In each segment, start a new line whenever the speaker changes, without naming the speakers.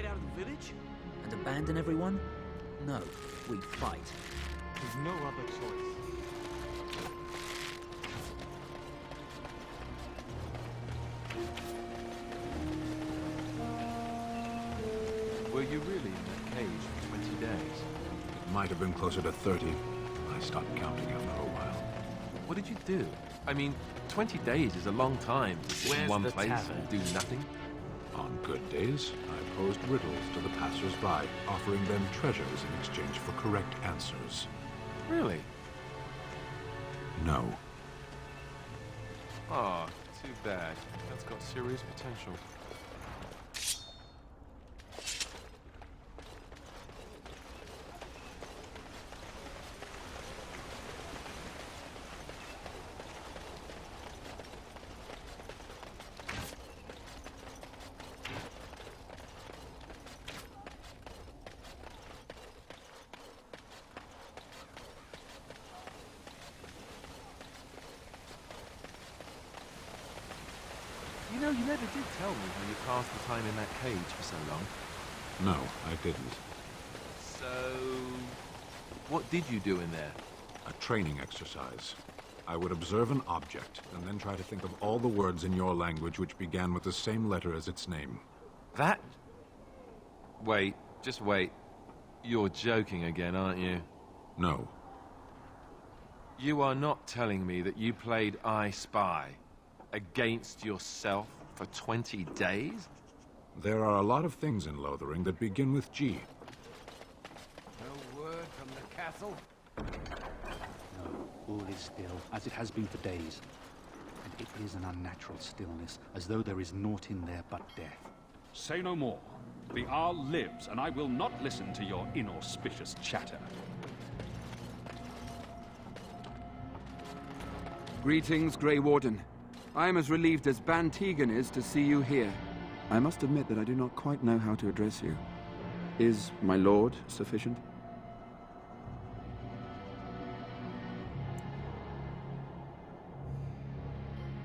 get out of the village?
And abandon everyone? No, we fight.
There's no other choice.
Were you really in that cage for 20 days?
It might have been closer to 30. I stopped counting after a while.
What did you do? I mean, 20 days is a long time to sit in
Where's
one
the
place
tavern?
and do nothing.
On good days, I posed riddles to the passers-by, offering them treasures in exchange for correct answers.
Really?
No.
Ah, too bad. That's got serious potential. You know, you never did tell me how you passed the time in that cage for so long.
No, I didn't.
So... what did you do in there?
A training exercise. I would observe an object, and then try to think of all the words in your language which began with the same letter as its name.
That? Wait, just wait. You're joking again, aren't you?
No.
You are not telling me that you played I Spy against yourself for 20 days?
There are a lot of things in Lothering that begin with G.
No word from the castle?
No, all is still, as it has been for days. And it is an unnatural stillness, as though there is naught in there but death.
Say no more. The Arl lives, and I will not listen to your inauspicious chatter.
Greetings, Grey Warden. I am as relieved as Ban Tegan is to see you here. I must admit that I do not quite know how to address you. Is my lord sufficient?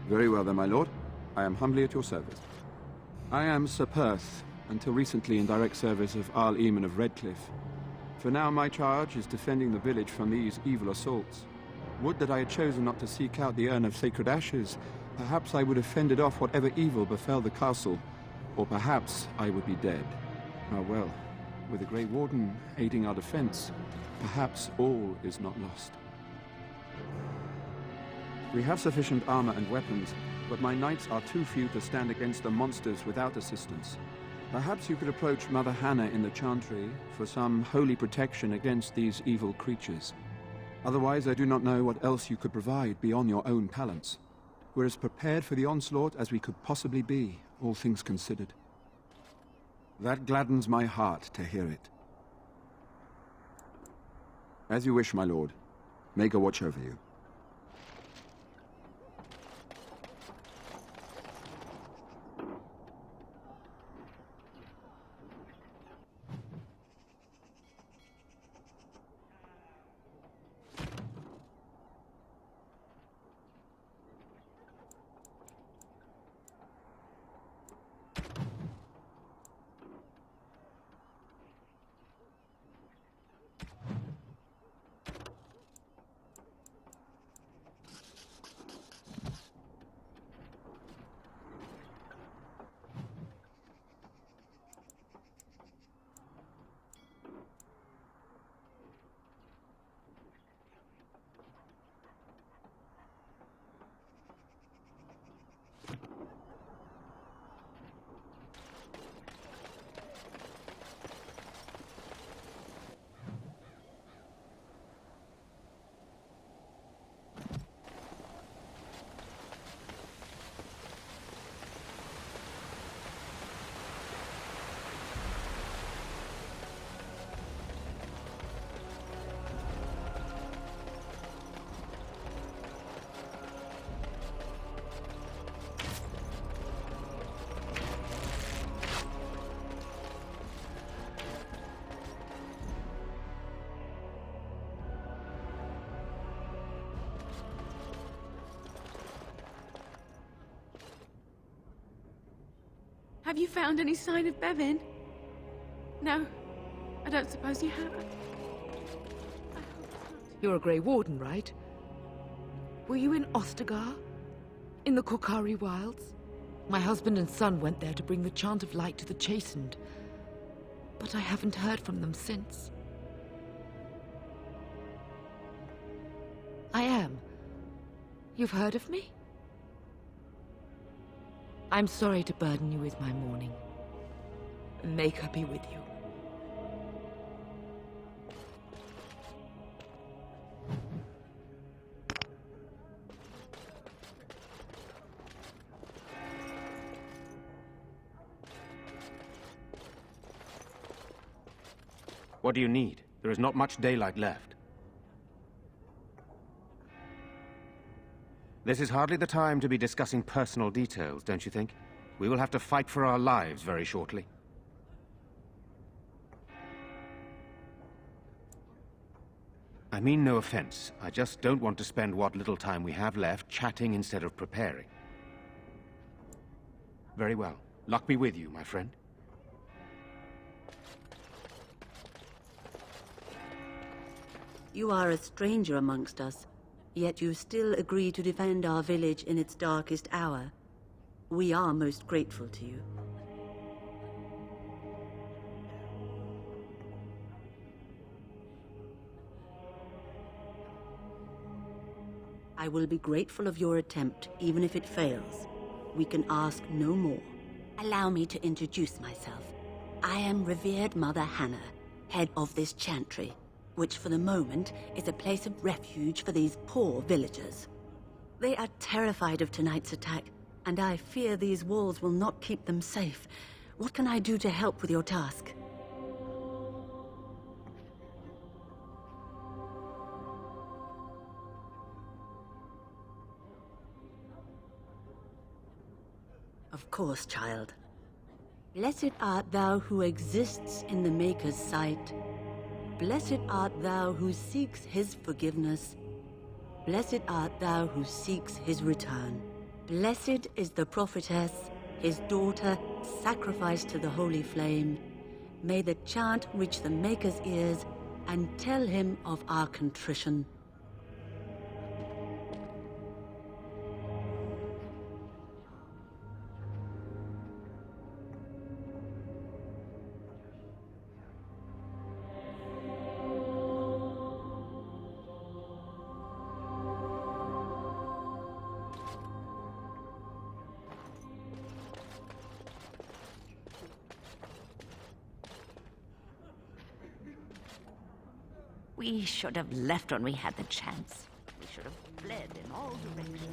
Very well then, my lord. I am humbly at your service. I am Sir Perth, until recently in direct service of Arl Eamon of Redcliffe. For now my charge is defending the village from these evil assaults. Would that I had chosen not to seek out the Urn of Sacred Ashes. Perhaps I would have fended off whatever evil befell the castle, or perhaps I would be dead. Ah well, with the Grey Warden aiding our defense, perhaps all is not lost. We have sufficient armor and weapons, but my knights are too few to stand against the monsters without assistance. Perhaps you could approach Mother Hannah in the Chantry for some holy protection against these evil creatures. Otherwise, I do not know what else you could provide beyond your own talents. We're as prepared for the onslaught as we could possibly be, all things considered. That gladdens my heart to hear it. As you wish, my lord. May God watch over you.
Have you found any sign of Bevin? No, I don't suppose you have. I hope not.
You're a Grey Warden, right? Were you in Ostagar? In the Korcari Wilds? My husband and son went there to bring the chant of light to the Chastened, but I haven't heard from them since. I am. You've heard of me? I'm sorry to burden you with my mourning. May her be with you.
What do you need? There is not much daylight left. This is hardly the time to be discussing personal details, don't you think? We will have to fight for our lives very shortly. I mean no offense. I just don't want to spend what little time we have left chatting instead of preparing. Very well. Luck be with you, my friend.
You are a stranger amongst us, yet you still agree to defend our village in its darkest hour. We are most grateful to you. I will be grateful of your attempt, even if it fails. We can ask no more. Allow me to introduce myself. I am revered Mother Hannah, head of this chantry, which for the moment is a place of refuge for these poor villagers. They are terrified of tonight's attack, and I fear these walls will not keep them safe. What can I do to help with your task? Of course, child. Blessed art thou who exists in the Maker's sight. Blessed art thou who seeks his forgiveness. Blessed art thou who seeks his return. Blessed is the prophetess, his daughter, sacrificed to the holy flame. May the chant reach the Maker's ears and tell him of our contrition.
We should have left when we had the chance. We should have fled in all directions.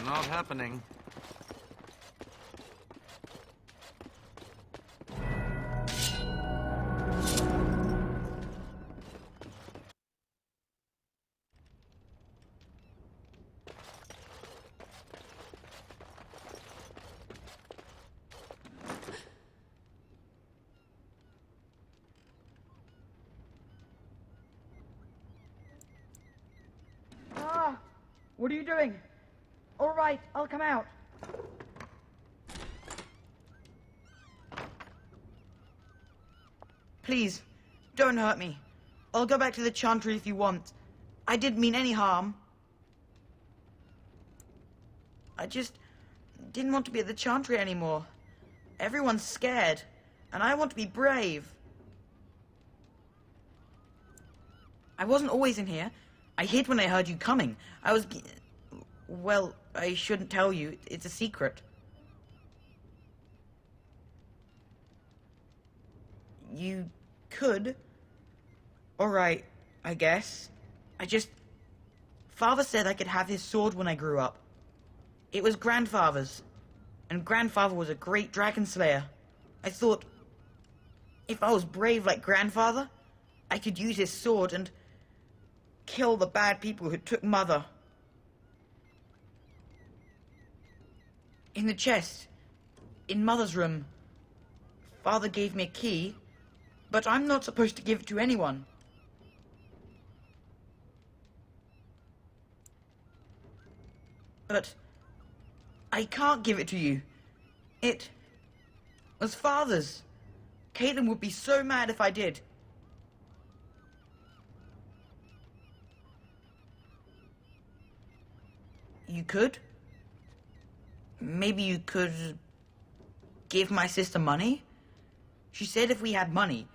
Not happening.
What are you doing? All right, I'll come out. Please, don't hurt me. I'll go back to the Chantry if you want. I didn't mean any harm. I just didn't want to be at the Chantry anymore. Everyone's scared, and I want to be brave. I wasn't always in here. I hid when I heard you coming. I was... Well, I shouldn't tell you. It's a secret. You could. All right, I guess. Father said I could have his sword when I grew up. It was Grandfather's. And Grandfather was a great dragon slayer. I thought, if I was brave like Grandfather, I could use his sword and kill the bad people who took Mother. In the chest, in Mother's room, Father gave me a key, but I'm not supposed to give it to anyone. But I can't give it to you. It was Father's. Caitlin would be so mad if I did. You could? Maybe you could give my sister money? She said if we had money,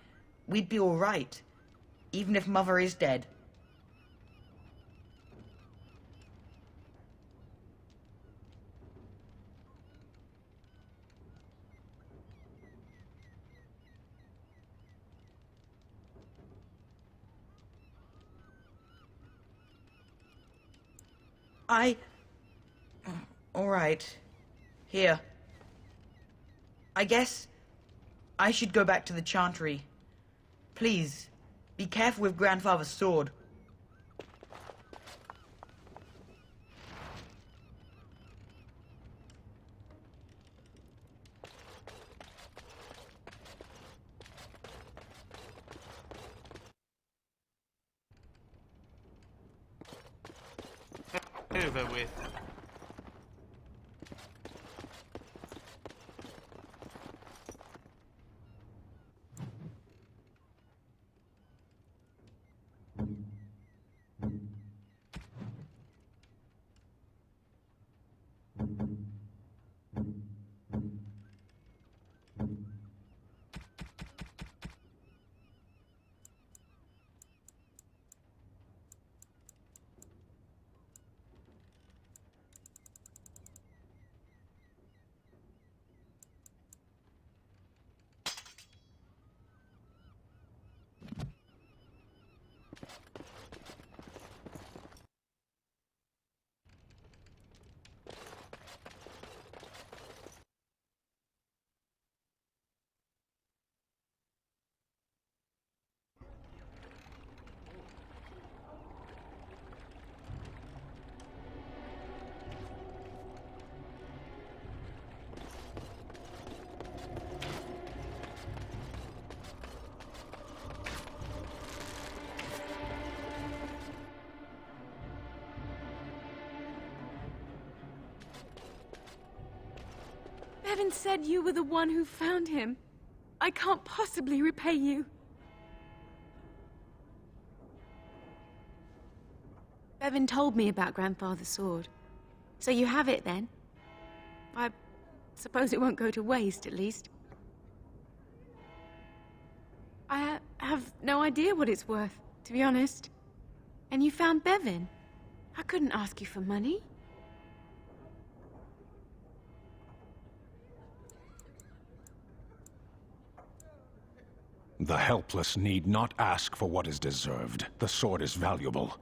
we'd be all right, even if Mother is dead. All right. Here. I guess I should go back to the Chantry. Please, be careful with Grandfather's sword.
Over with.
Bevan said you were the one who found him. I can't possibly repay you. Bevan told me about Grandfather's sword. So you have it then? I suppose it won't go to waste, at least. I have no idea what it's worth, to be honest. And you found Bevan. I couldn't ask you for money.
The helpless need not ask for what is deserved. The sword is valuable.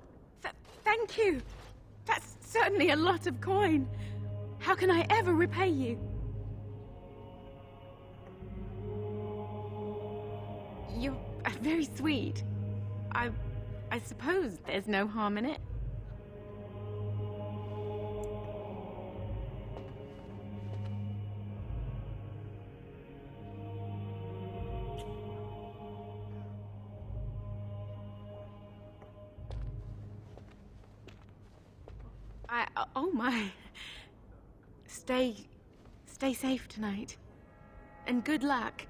Thank you. That's certainly a lot of coin. How can I ever repay you? You're very sweet. I suppose there's no harm in it. Oh my. Stay safe tonight. And good luck.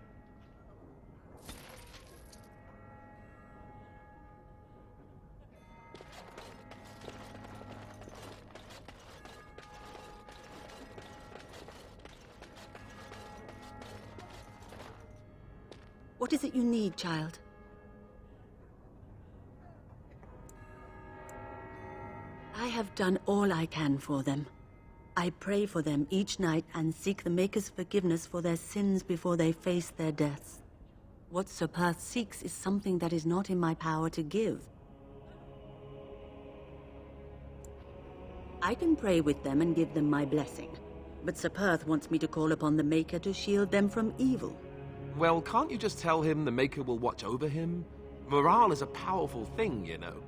What is it you need, child? I have done all I can for them. I pray for them each night and seek the Maker's forgiveness for their sins before they face their deaths. What Sir Perth seeks is something that is not in my power to give. I can pray with them and give them my blessing, but Sir Perth wants me to call upon the Maker to shield them from evil.
Well, can't you just tell him the Maker will watch over him? Morale is a powerful thing, you know.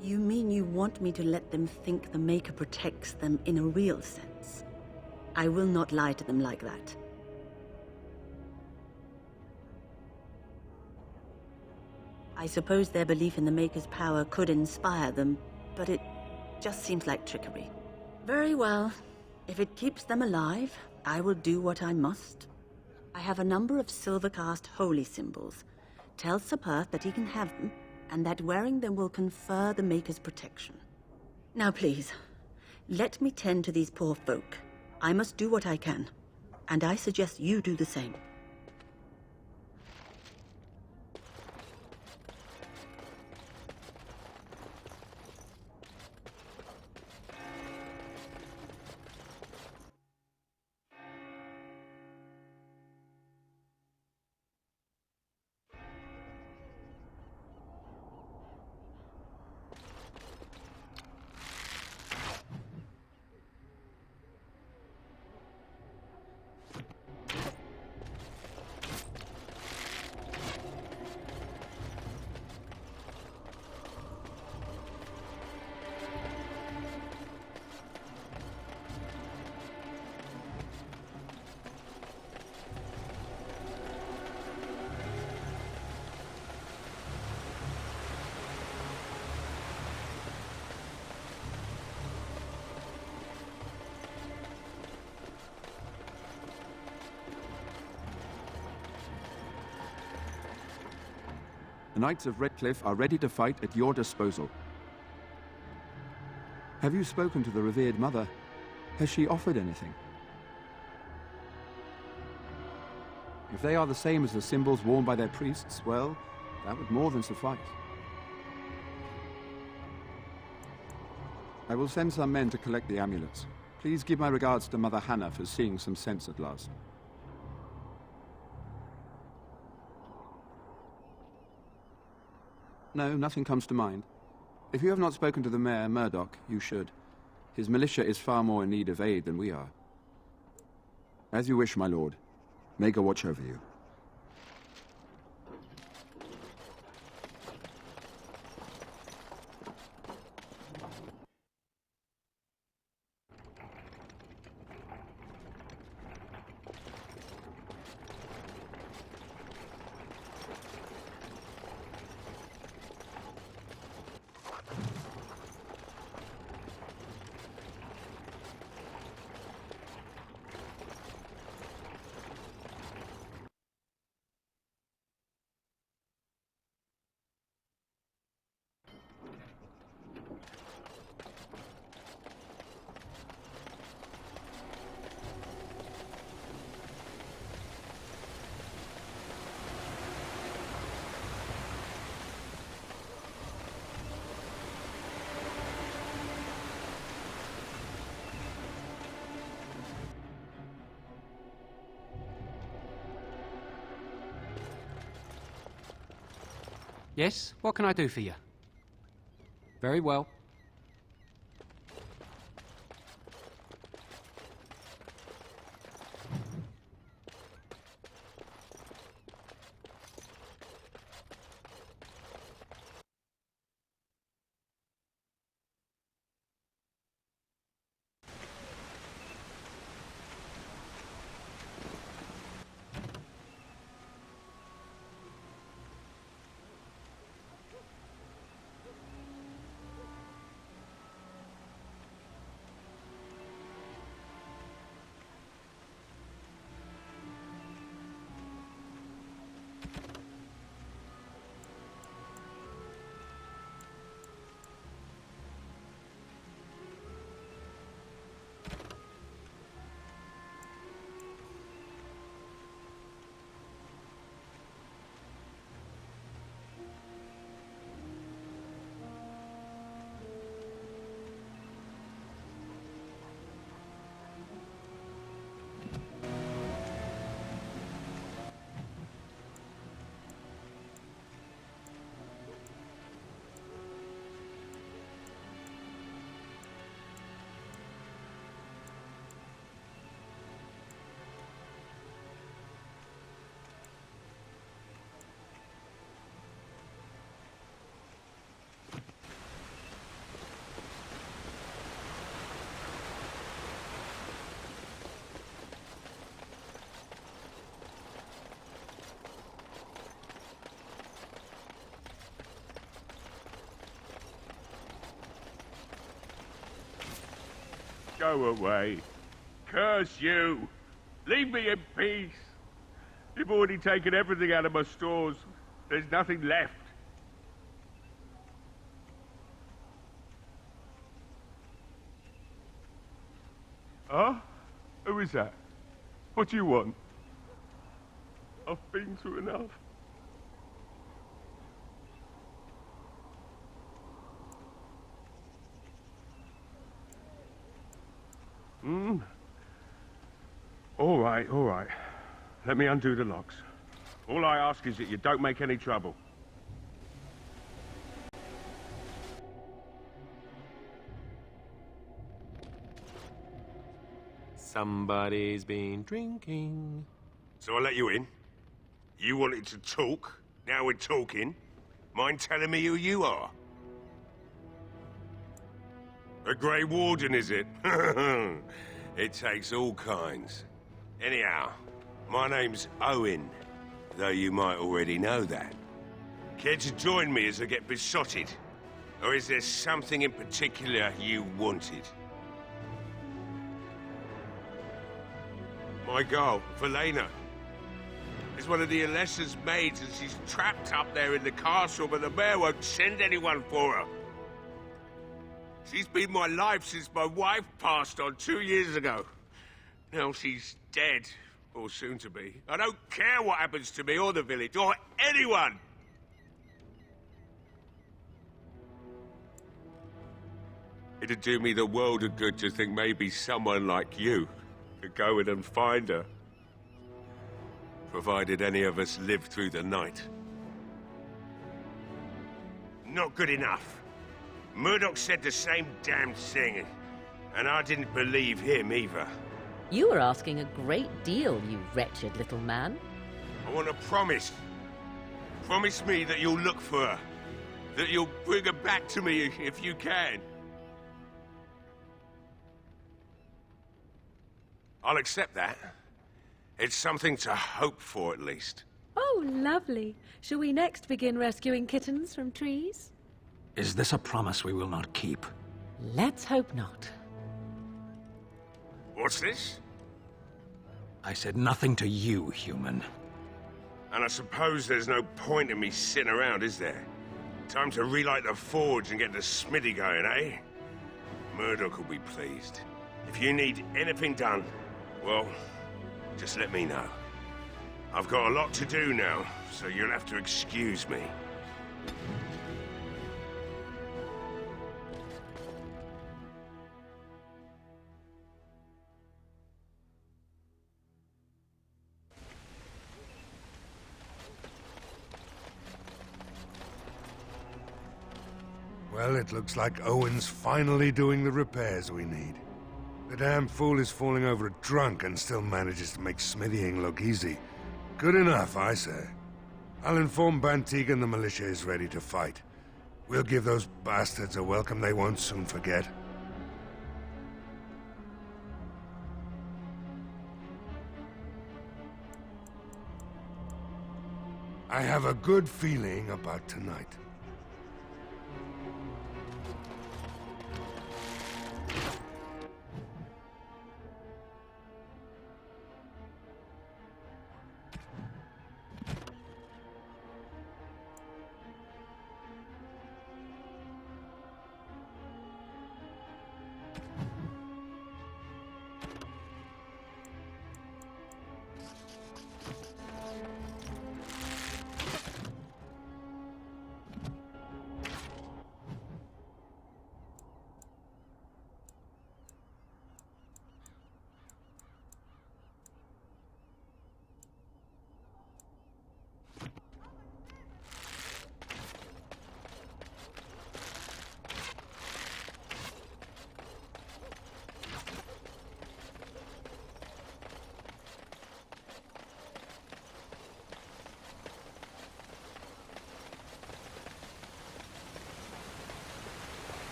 You mean you want me to let them think the Maker protects them in a real sense? I will not lie to them like that. I suppose their belief in the Maker's power could inspire them, but it just seems like trickery. Very well. If it keeps them alive, I will do what I must. I have a number of silver-cast holy symbols. Tell Sir Perth that he can have them, and that wearing them will confer the Maker's protection. Now please, let me tend to these poor folk. I must do what I can, and I suggest you do the same.
The Knights of Redcliffe are ready to fight at your disposal. Have you spoken to the revered mother? Has she offered anything? If they are the same as the symbols worn by their priests, well, that would more than suffice. I will send some men to collect the amulets. Please give my regards to Mother Hannah for seeing some sense at last. No, nothing comes to mind. If you have not spoken to the Mayor, Murdoch, you should. His militia is far more in need of aid than we are. As you wish, my lord. Maker watch over you.
Yes? What can I do for you? Very well.
Go away. Curse you. Leave me in peace. You've already taken everything out of my stores. There's nothing left. Huh? Who is that? What do you want? I've been through enough. All right, all right. Let me undo the locks. All I ask is that you don't make any trouble.
Somebody's been drinking.
So I let you in. You wanted to talk. Now we're talking. Mind telling me who you are? A Grey Warden, is it? It takes all kinds. Anyhow, my name's Owen, though you might already know that. Care to join me as I get besotted? Or is there something in particular you wanted? My girl, Valena, is one of the Alessa's maids, and she's trapped up there in the castle, but the mayor won't send anyone for her. She's been my life since my wife passed on 2 years ago. Now she's dead, or soon to be. I don't care what happens to me or the village, or anyone! It'd do me the world of good to think maybe someone like you could go in and find her. Provided any of us live through the night. Not good enough. Murdoch said the same damn thing, and I didn't believe him either.
You were asking a great deal, you wretched little man.
I want a promise. Promise me that you'll look for her. That you'll bring her back to me if you can. I'll accept that. It's something to hope for, at least.
Oh, lovely. Shall we next begin rescuing kittens from trees?
Is this a promise we will not keep?
Let's hope not.
What's this?
I said nothing to you, human.
And I suppose there's no point in me sitting around, is there? Time to relight the forge and get the smithy going, eh? Murdoch will be pleased. If you need anything done, well, just let me know. I've got a lot to do now, so you'll have to excuse me.
Well, it looks like Owen's finally doing the repairs we need. The damn fool is falling over a drunk and still manages to make smithying look easy. Good enough, I say. I'll inform Bantigan the militia is ready to fight. We'll give those bastards a welcome they won't soon forget. I have a good feeling about tonight.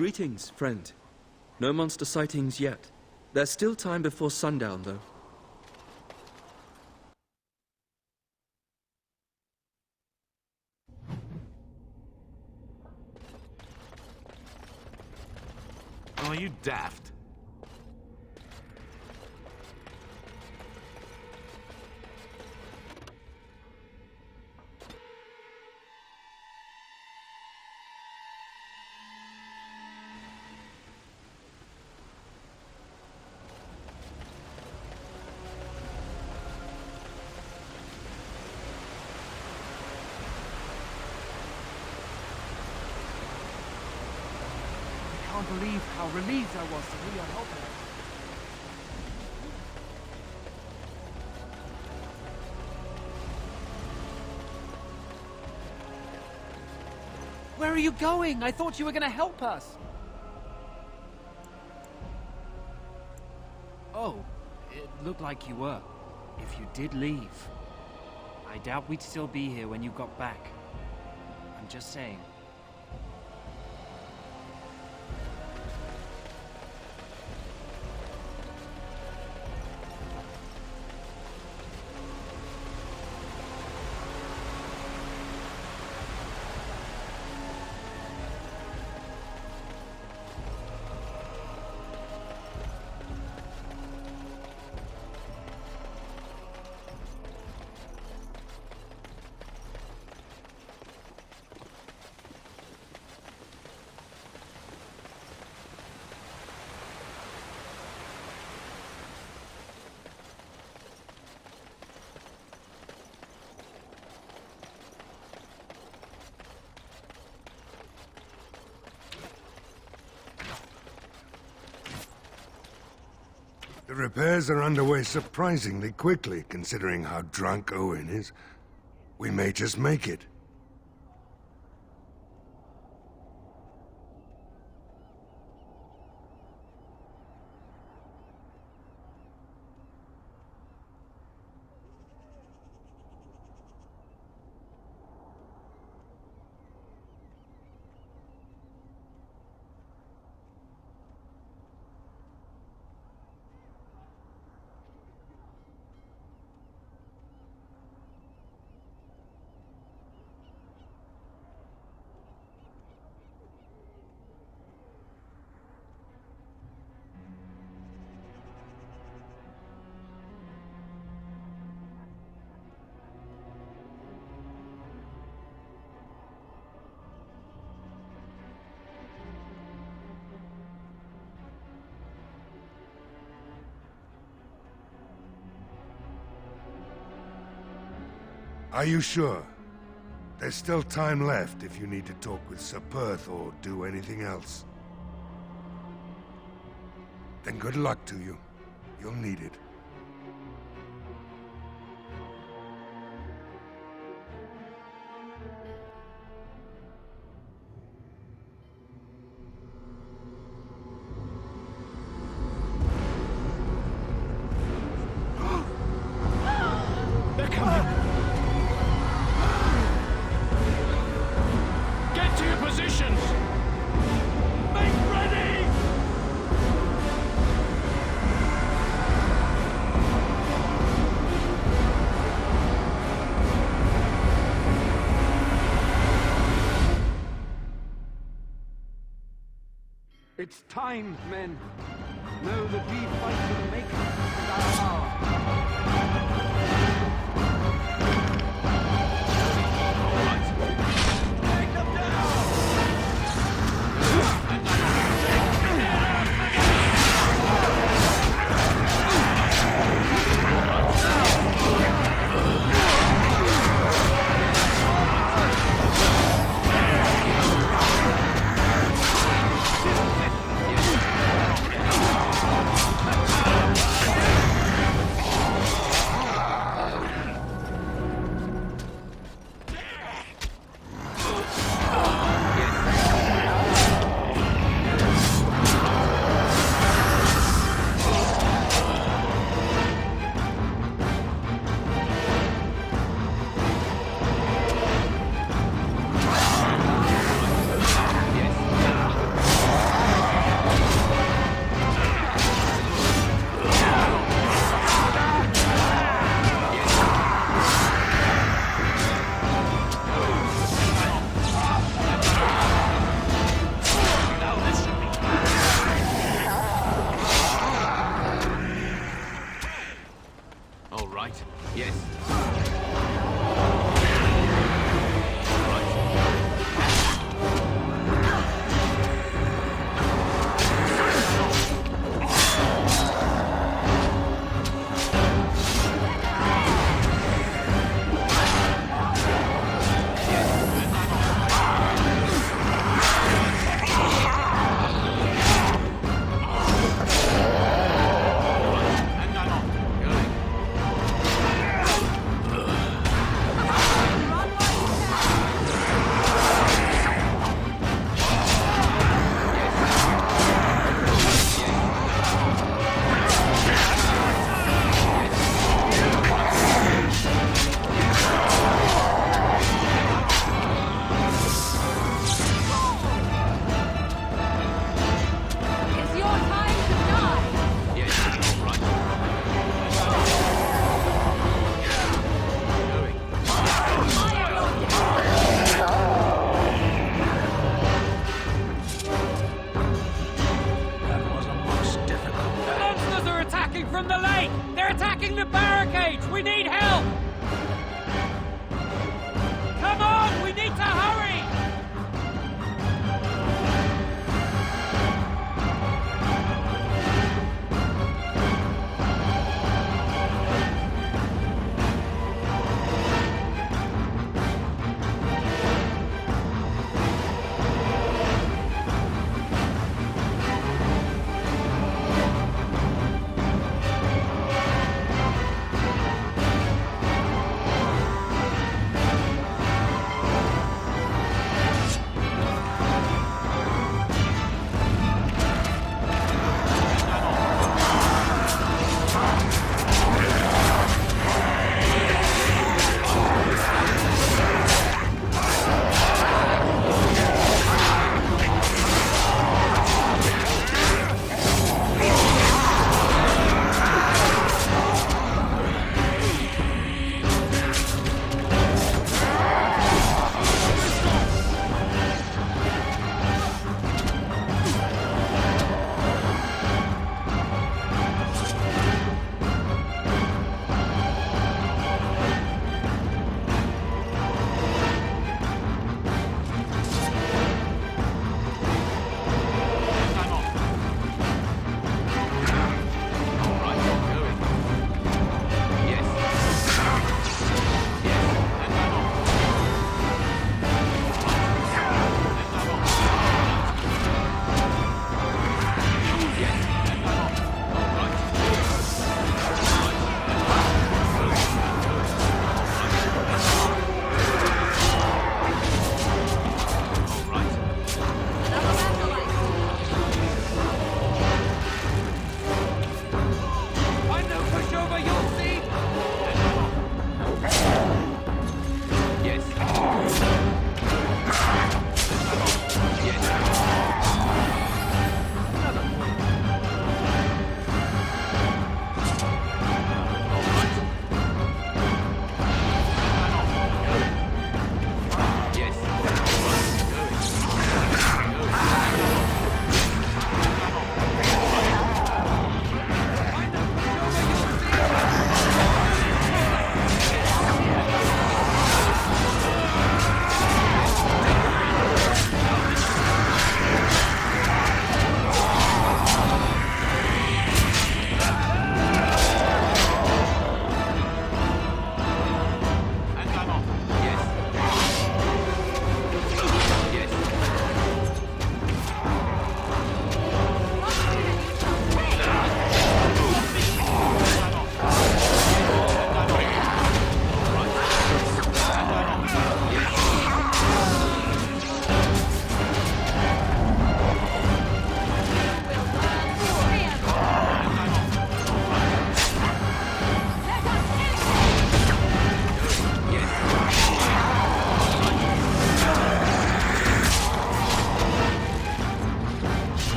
Greetings, friend. No monster sightings yet. There's still time before sundown, though.
Are you daft?
I can't believe how relieved I was to hear your help. Where are you going? I thought you were going to help us. Oh, it looked like you were. If you did leave, I doubt we'd still be here when you got back. I'm just saying.
The repairs are underway surprisingly quickly, considering how drunk Owen is. We may just make it. Are you sure? There's still time left if you need to talk with Sir Perth or do anything else. Then good luck to you. You'll need it.
It's time, men. Know that we fight for the Maker and our power. Take them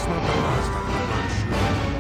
It's not the last time I've gone shooting.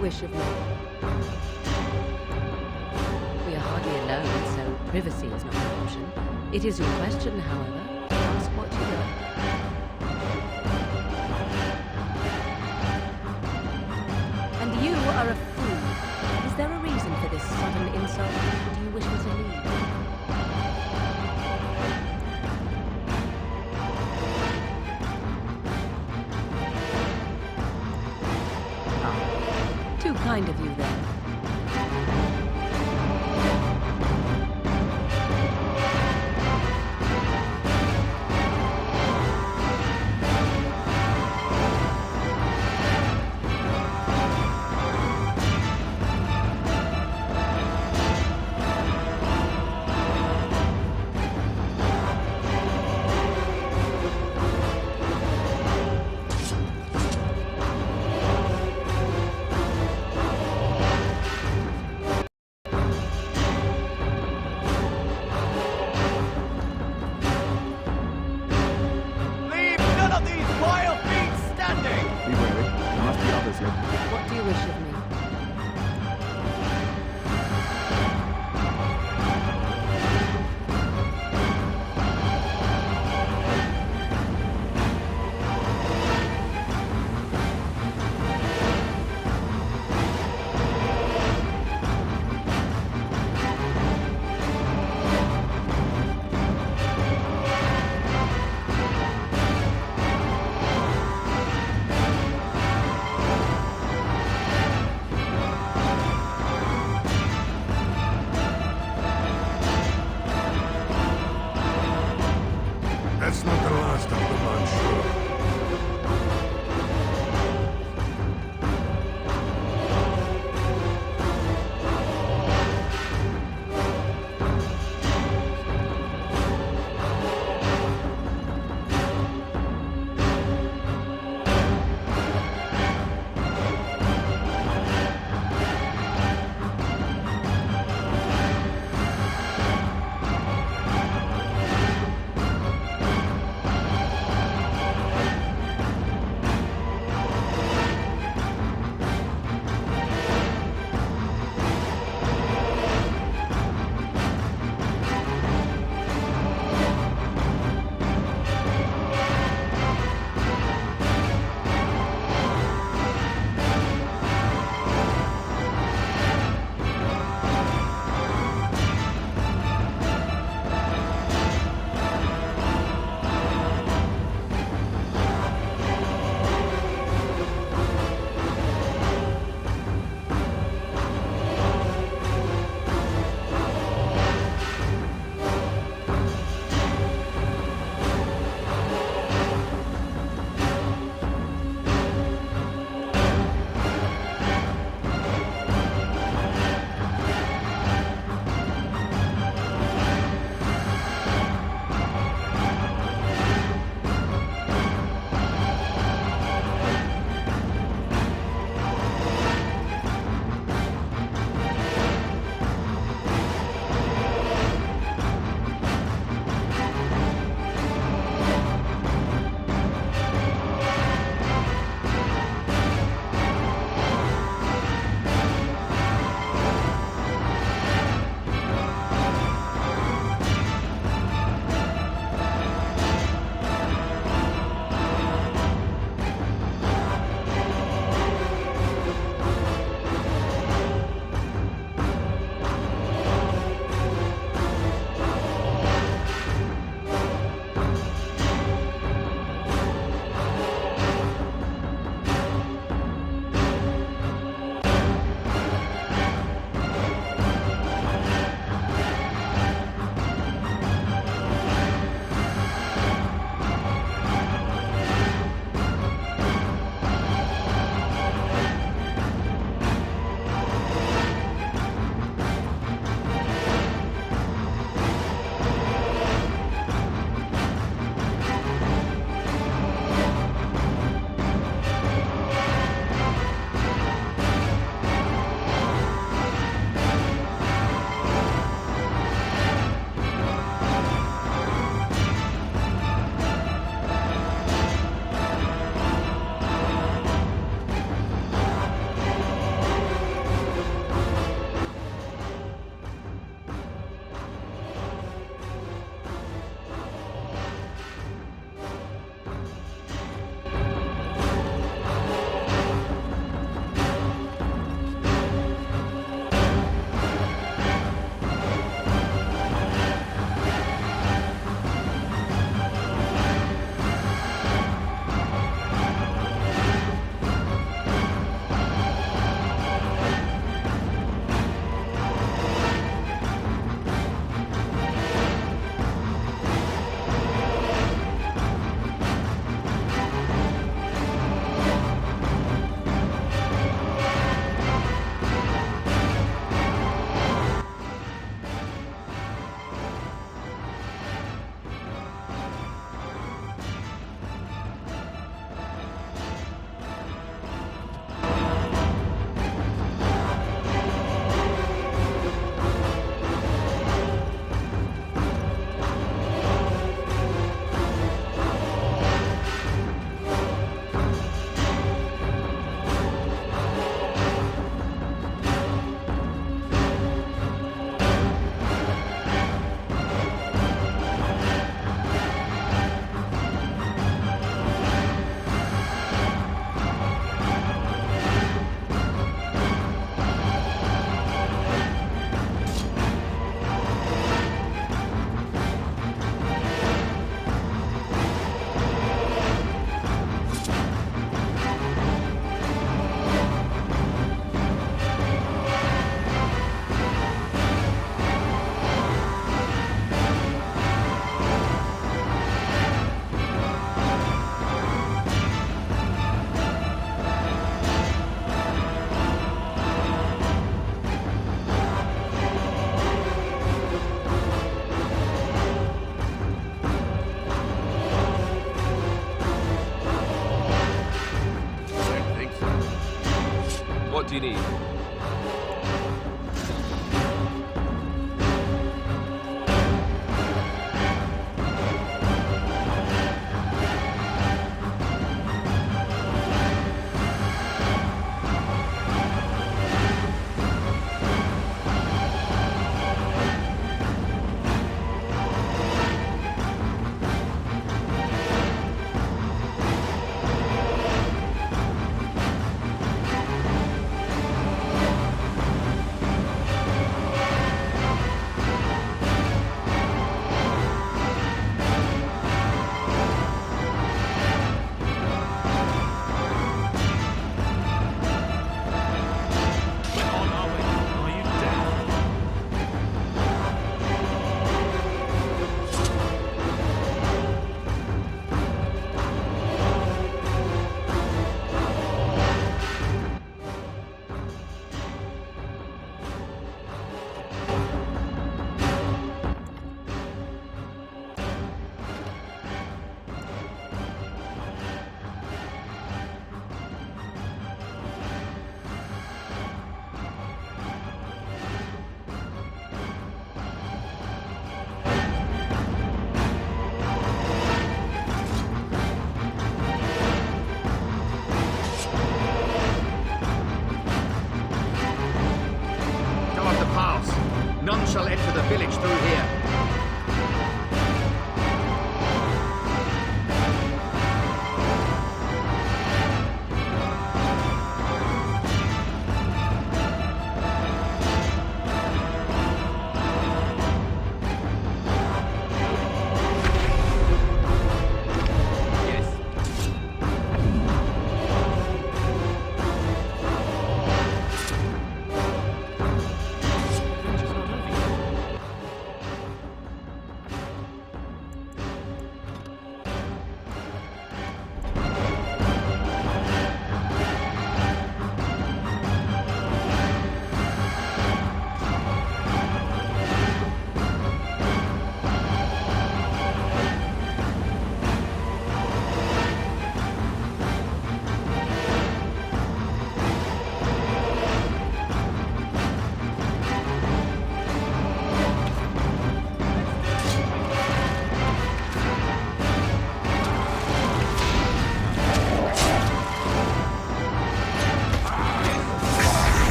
you wish of me?
We are hardly alone, so privacy is not an option. It is your question, however. Ask what you like.
And you are a fool. Is there a reason for this sudden insult? Do you wish me to leave? Too kind of you, then. What do you wish of me?
do you need?
None shall enter the village through here.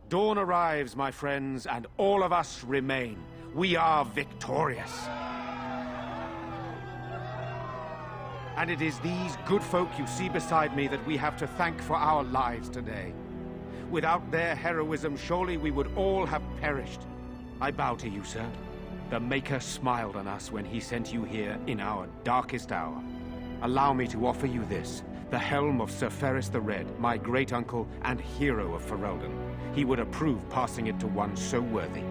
Dawn arrives, my friends, and all of us remain. We are victorious. And it is these good folk you see beside me that we have to thank for our lives today. Without their heroism, surely we would all have perished. I bow to you, sir. The Maker smiled on us when he sent you here in our darkest hour. Allow me to offer you this, the helm of Sir Ferris the Red, my great-uncle and hero of Ferelden. He would approve passing it to one so worthy.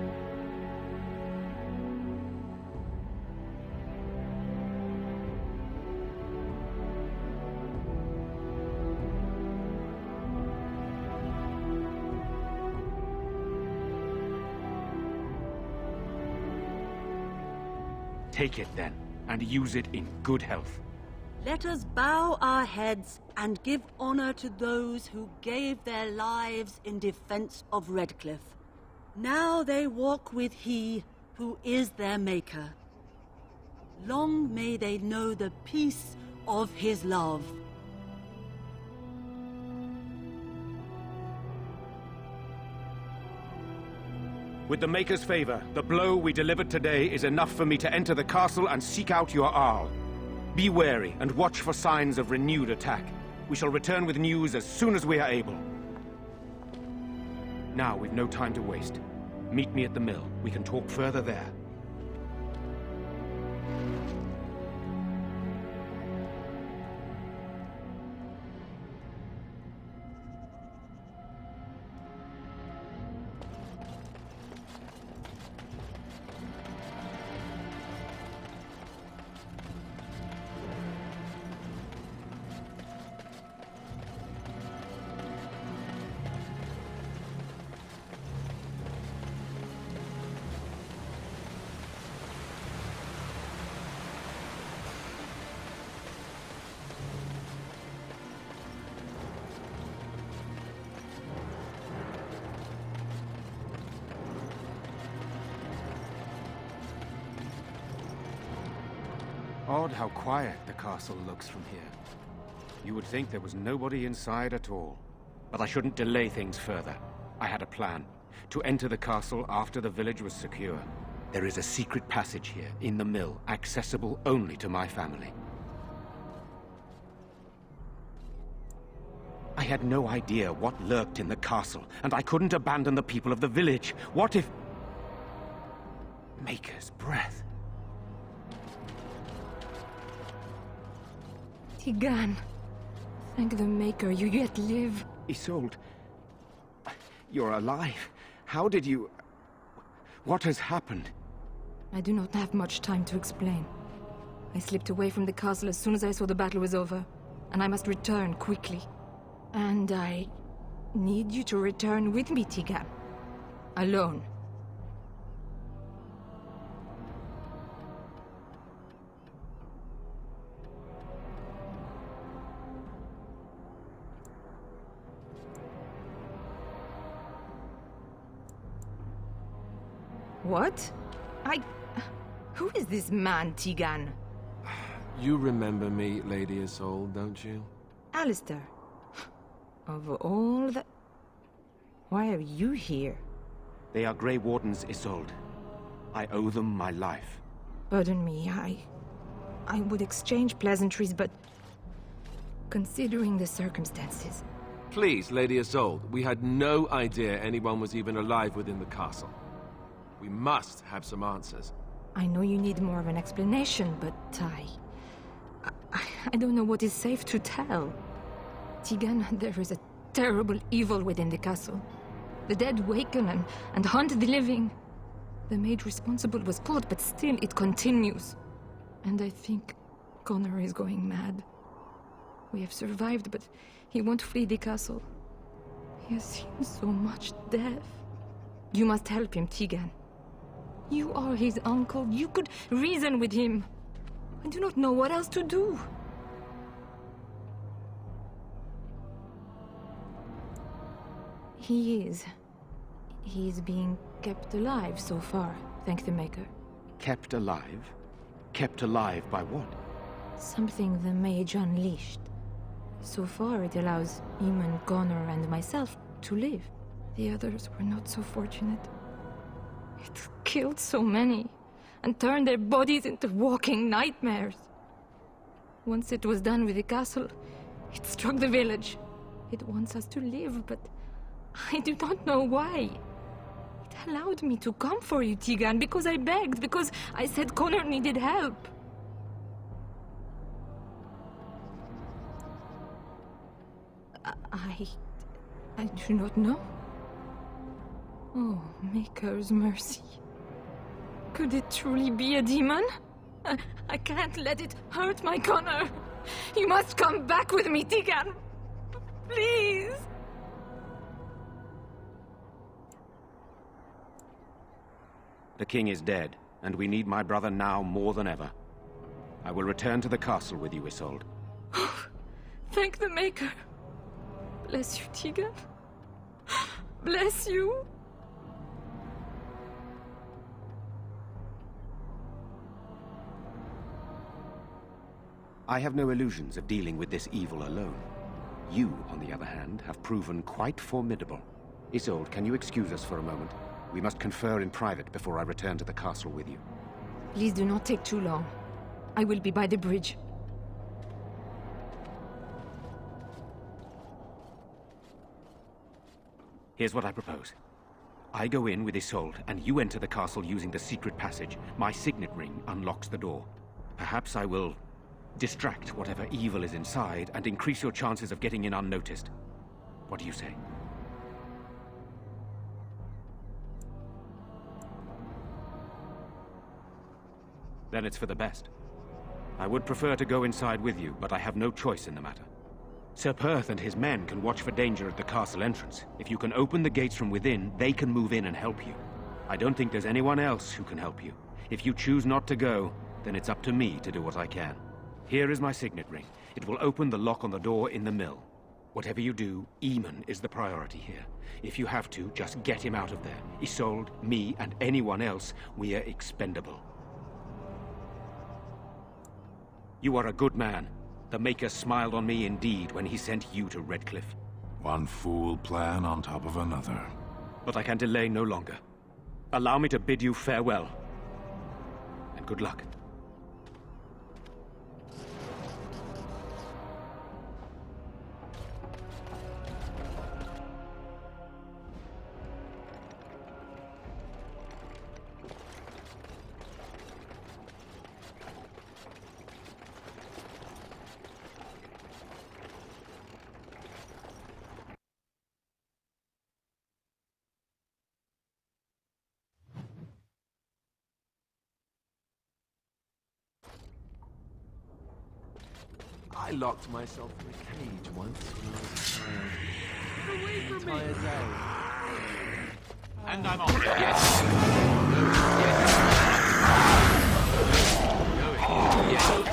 Take it then, and use it in good health.
Let us bow our heads and give honor to those who gave their lives in defense of Redcliffe. Now they walk with he who is their maker. Long may they know the peace of his love.
With the Maker's favor, the blow we delivered today is enough for me to enter the castle and seek out your Arl. Be wary and watch for signs of renewed attack. We shall return with news as soon as we are able. Now, we've no time to waste. Meet me at the mill. We can talk further there. Odd how quiet the castle looks from here. You would think there was nobody inside at all. But I shouldn't delay things further. I had a plan. To enter the castle after the village was secure. There is a secret passage here, in the mill, accessible only to my family. I had no idea what lurked in the castle, and I couldn't abandon the people of the village. What if... Maker's breath.
Tigan, thank the Maker, you yet live.
Isolde, you're alive. How did you... What has happened?
I do not have much time to explain. I slipped away from the castle as soon as I saw the battle was over, and I must return quickly. And I need you to return with me, Tigan. Alone. What? Who is this man, Tigan?
You remember me, Lady Isolde, don't you?
Alistair. Of all the... Why are you here?
They are Grey Wardens, Isolde. I owe them my life.
Pardon me, I would exchange pleasantries, but... Considering the circumstances...
Please, Lady Isolde, we had no idea anyone was even alive within the castle. We must have some answers.
I know you need more of an explanation, but I don't know what is safe to tell. Tigan, there is a terrible evil within the castle. The dead waken and hunt the living. The maid responsible was caught, but still it continues. And I think Connor is going mad. We have survived, but he won't flee the castle. He has seen so much death. You must help him, Tigan. You are his uncle. You could reason with him. I do not know what else to do. He is being kept alive so far, thank the Maker.
Kept alive? Kept alive by what?
Something the mage unleashed. So far it allows Eamon, Connor and myself to live.
The others were not so fortunate. It killed so many, and turned their bodies into walking nightmares. Once it was done with the castle, it struck the village. It wants us to live, but I do not know why. It allowed me to come for you, Tigan, because I begged, because I said Connor needed help. I do not know. Oh, Maker's mercy. Could it truly be a demon? I can't let it hurt my Connor. You must come back with me, Tigan. Please.
The king is dead, and we need my brother now more than ever. I will return to the castle with you, Isolde.
Thank the Maker. Bless you, Tigan. Bless you.
I have no illusions of dealing with this evil alone. You, on the other hand, have proven quite formidable. Isolde, can you excuse us for a moment? We must confer in private before I return to the castle with you.
Please do not take too long. I will be by the bridge.
Here's what I propose. I go in with Isolde, and you enter the castle using the secret passage. My signet ring unlocks the door. Perhaps I will distract whatever evil is inside and increase your chances of getting in unnoticed. What do you say? Then it's for the best. I would prefer to go inside with you, but I have no choice in the matter. Sir Perth and his men can watch for danger at the castle entrance. If you can open the gates from within, they can move in and help you. I don't think there's anyone else who can help you. If you choose not to go, then it's up to me to do what I can. Here is my signet ring. It will open the lock on the door in the mill. Whatever you do, Eamon is the priority here. If you have to, just get him out of there. Isolde, me, and anyone else, we are expendable. You are a good man. The Maker smiled on me indeed when he sent you to Redcliffe.
One fool plan on top of another.
But I can delay no longer. Allow me to bid you farewell. And good luck.
I locked myself in a cage once when I was a child. Away from me!
And I'm off. Yes.
Yes!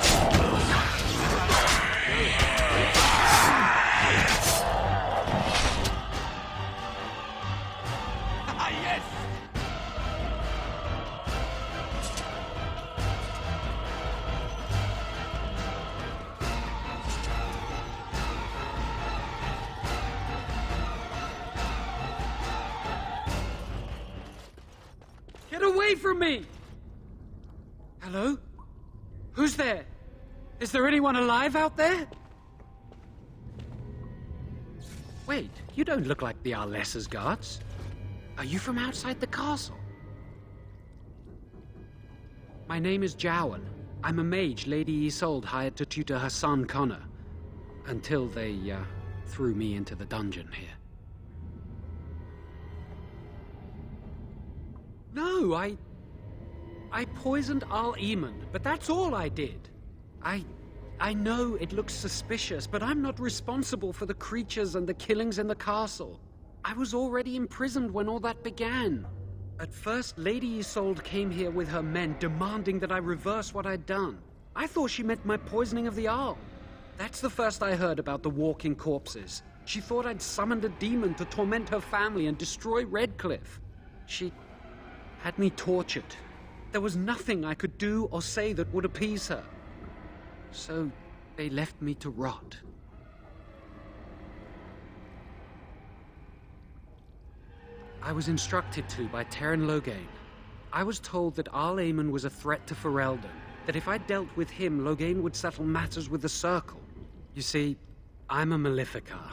Get away from me! Hello? Who's there? Is there anyone alive out there? Wait, you don't look like the Arlessa's guards. Are you from outside the castle? My name is Jowan. I'm a mage Lady Isolde hired to tutor her son Connor. Until they, threw me into the dungeon here. No, I poisoned Al Eamon, but that's all I did. I know it looks suspicious, but I'm not responsible for the creatures and the killings in the castle. I was already imprisoned when all that began. At first, Lady Isolde came here with her men, demanding that I reverse what I'd done. I thought she meant my poisoning of the Arl. That's the first I heard about the walking corpses. She thought I'd summoned a demon to torment her family and destroy Redcliffe. She had me tortured. There was nothing I could do or say that would appease her. So they left me to rot. I was instructed to by Terran Loghain. I was told that Arl Eamon was a threat to Ferelden, that if I dealt with him, Loghain would settle matters with the Circle. You see, I'm a Maleficar,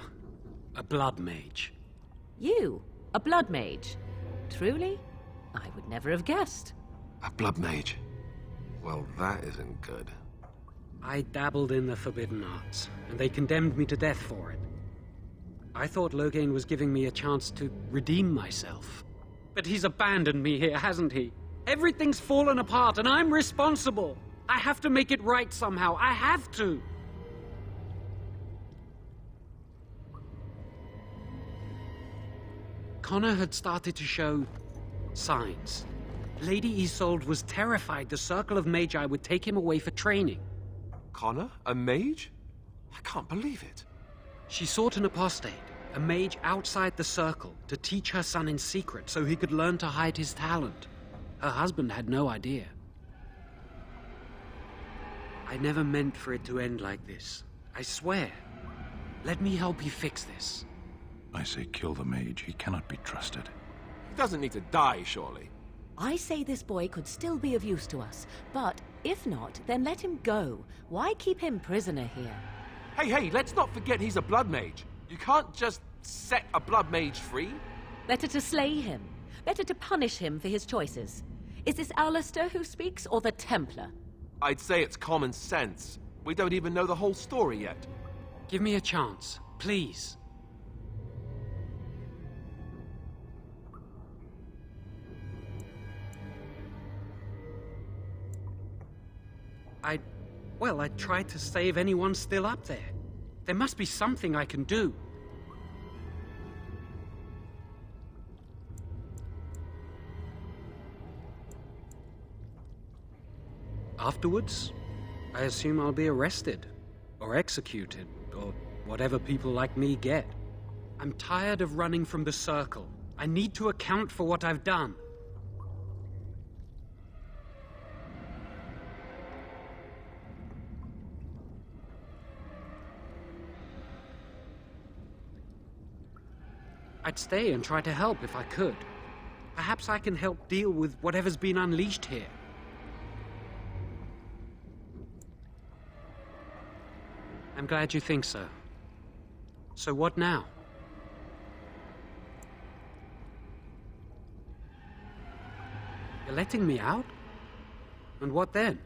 a blood mage.
You? A blood mage? Truly? I would never have guessed.
A blood mage? Well, that isn't good.
I dabbled in the forbidden arts, and they condemned me to death for it. I thought Loghain was giving me a chance to redeem myself. But he's abandoned me here, hasn't he? Everything's fallen apart, and I'm responsible! I have to make it right somehow. I have to! Connor had started to show signs. Lady Isolde was terrified the Circle of Magi would take him away for training.
Connor? A mage? I can't believe it.
She sought an apostate, a mage outside the Circle, to teach her son in secret so he could learn to hide his talent. Her husband had no idea. I never meant for it to end like this. I swear. Let me help you fix this.
I say kill the mage. He cannot be trusted.
He doesn't need to die, surely.
I say this boy could still be of use to us, but if not, then let him go. Why keep him prisoner here?
Hey, let's not forget he's a blood mage. You can't just set a blood mage free.
Better to slay him. Better to punish him for his choices. Is this Alistair who speaks, or the Templar?
I'd say it's common sense. We don't even know the whole story yet.
Give me a chance, please. I tried to save anyone still up there. There must be something I can do. Afterwards, I assume I'll be arrested, or executed, or whatever people like me get. I'm tired of running from the Circle. I need to account for what I've done. I'd stay and try to help if I could. Perhaps I can help deal with whatever's been unleashed here. I'm glad you think so. So what now? You're letting me out? And what then?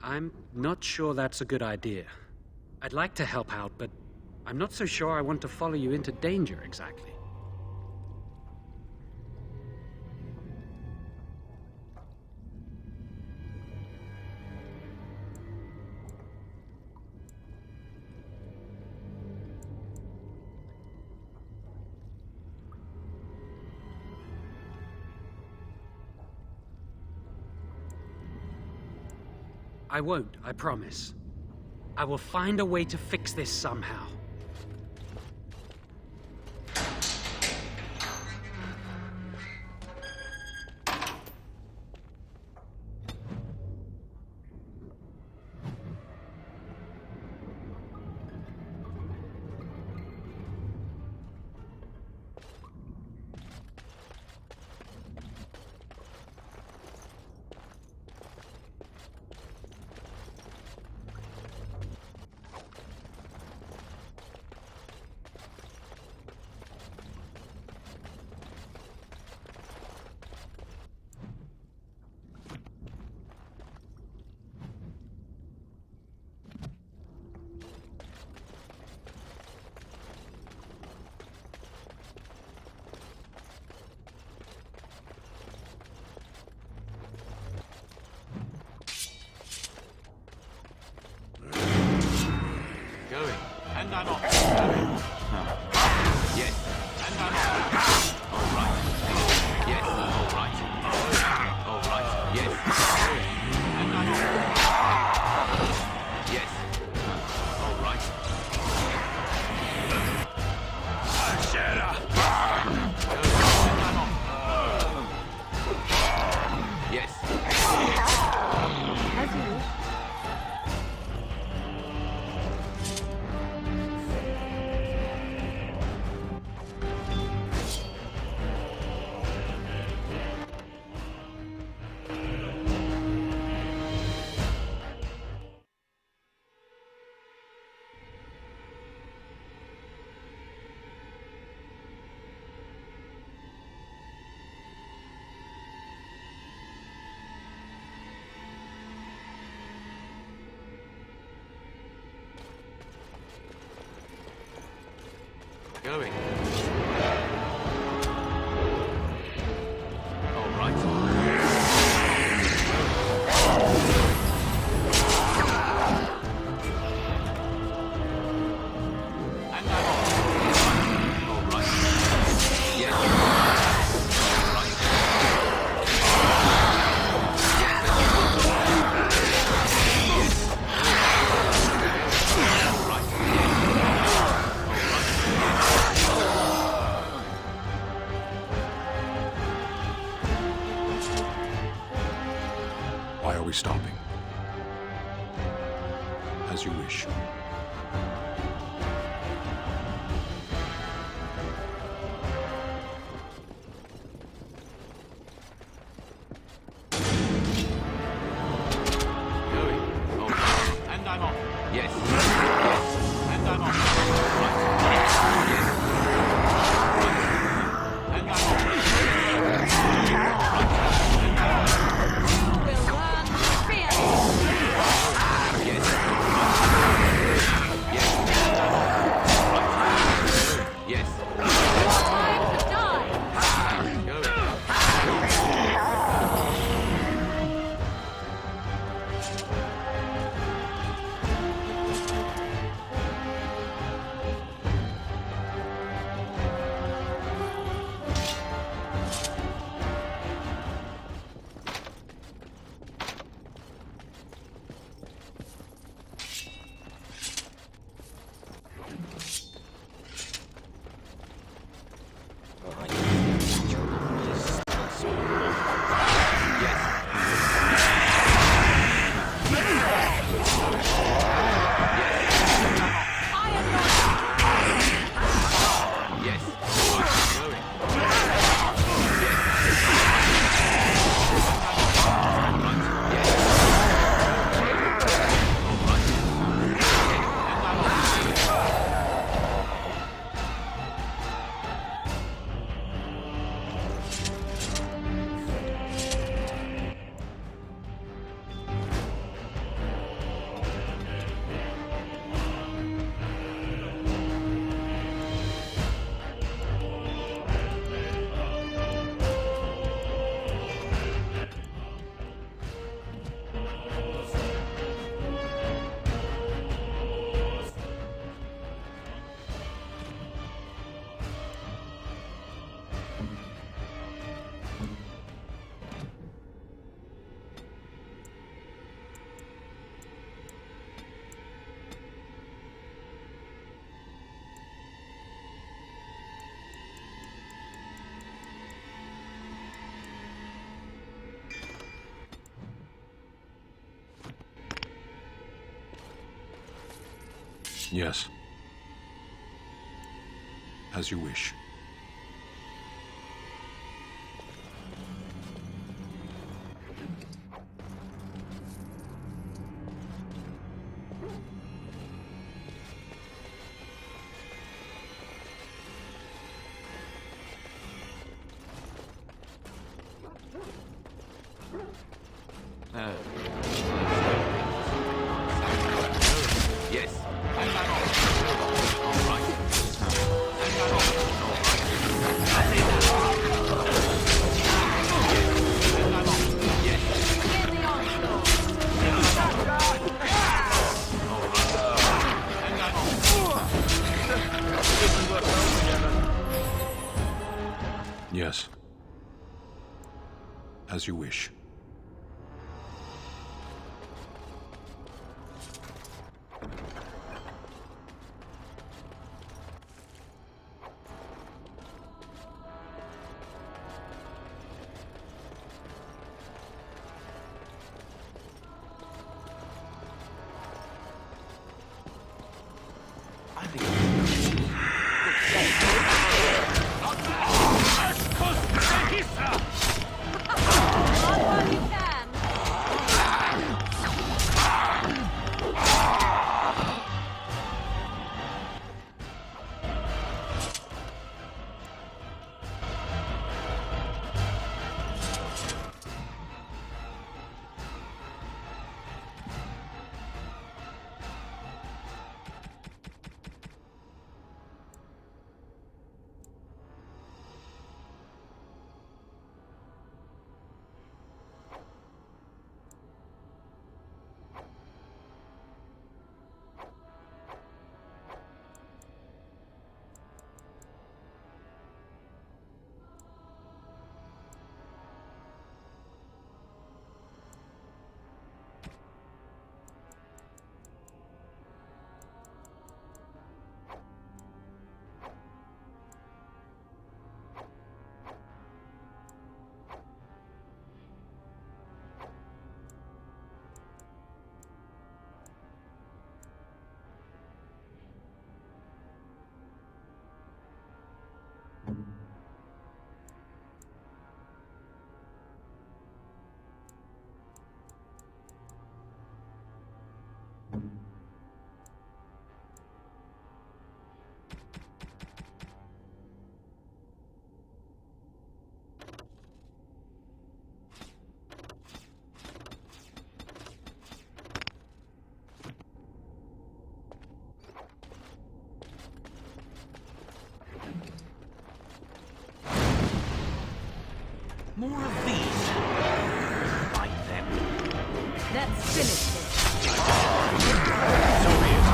I'm not sure that's a good idea. I'd like to help out, but I'm not so sure I want to follow you into danger exactly. I won't, I promise. I will find a way to fix this somehow.
And I'm off. Yes. And I'm off. All right. Yes. All right. All right. Yes. And I'm off. Yes. All right. Yes.
As you wish.
Going. All right.
Why are we stopping? As you wish.
And I'm off. Yes. Yes. And I'm off. Right. Yes. And I'm off.
Yes. As you wish.
Yes. And I'm off. All right. And I'm off. All right. That's it. Yes. And I'm off. Yes. Get the onslaught. All right. And I'm off.
Yes. As you wish.
I think
More of these. Fight them.
Let's finish this.
So be it.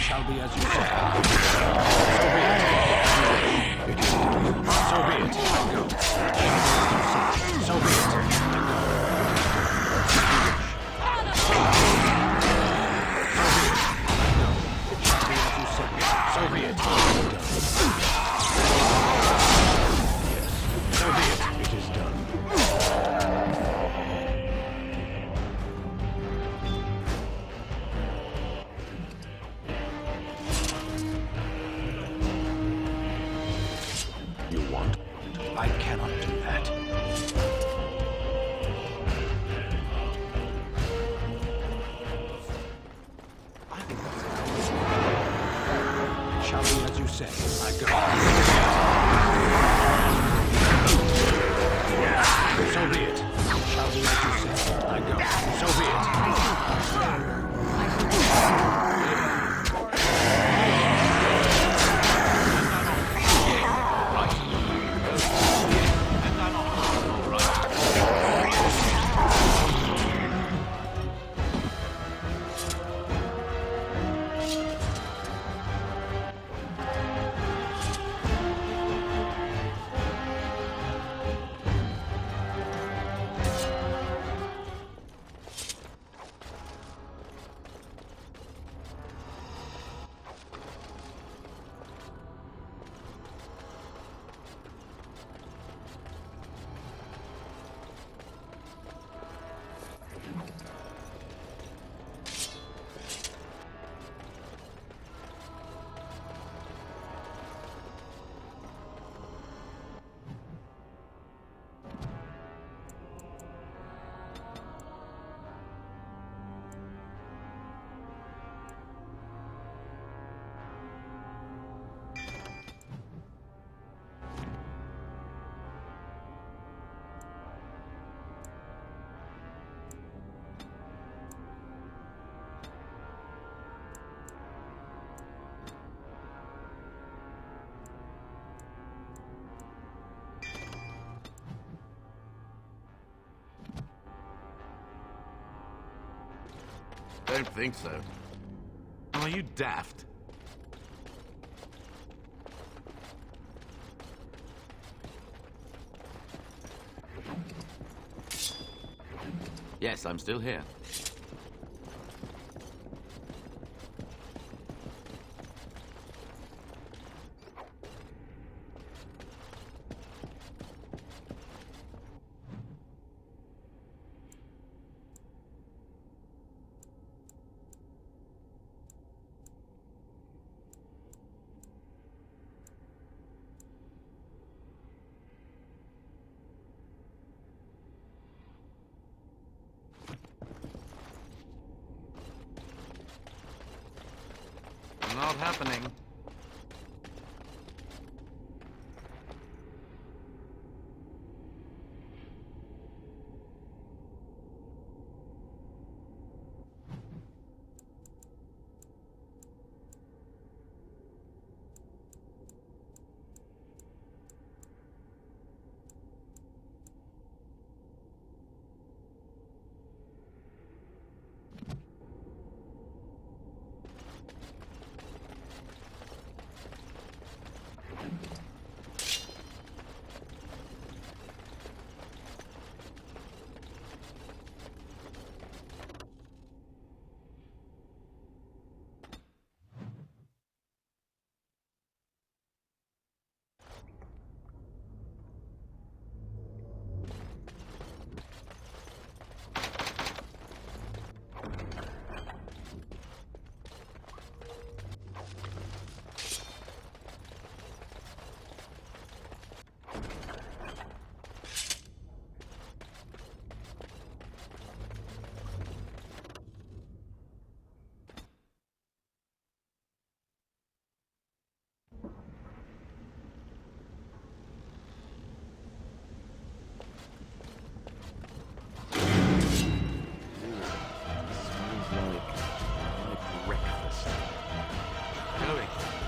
Shall be as you say. So be it. So be it. So be it. It is done. You want? I cannot do that. I think that's it. It shall be as you say. I go. So be it. Shall be as you say. I go. So be it.
Don't think so. Are you daft? Yes, I'm still here. Not happening.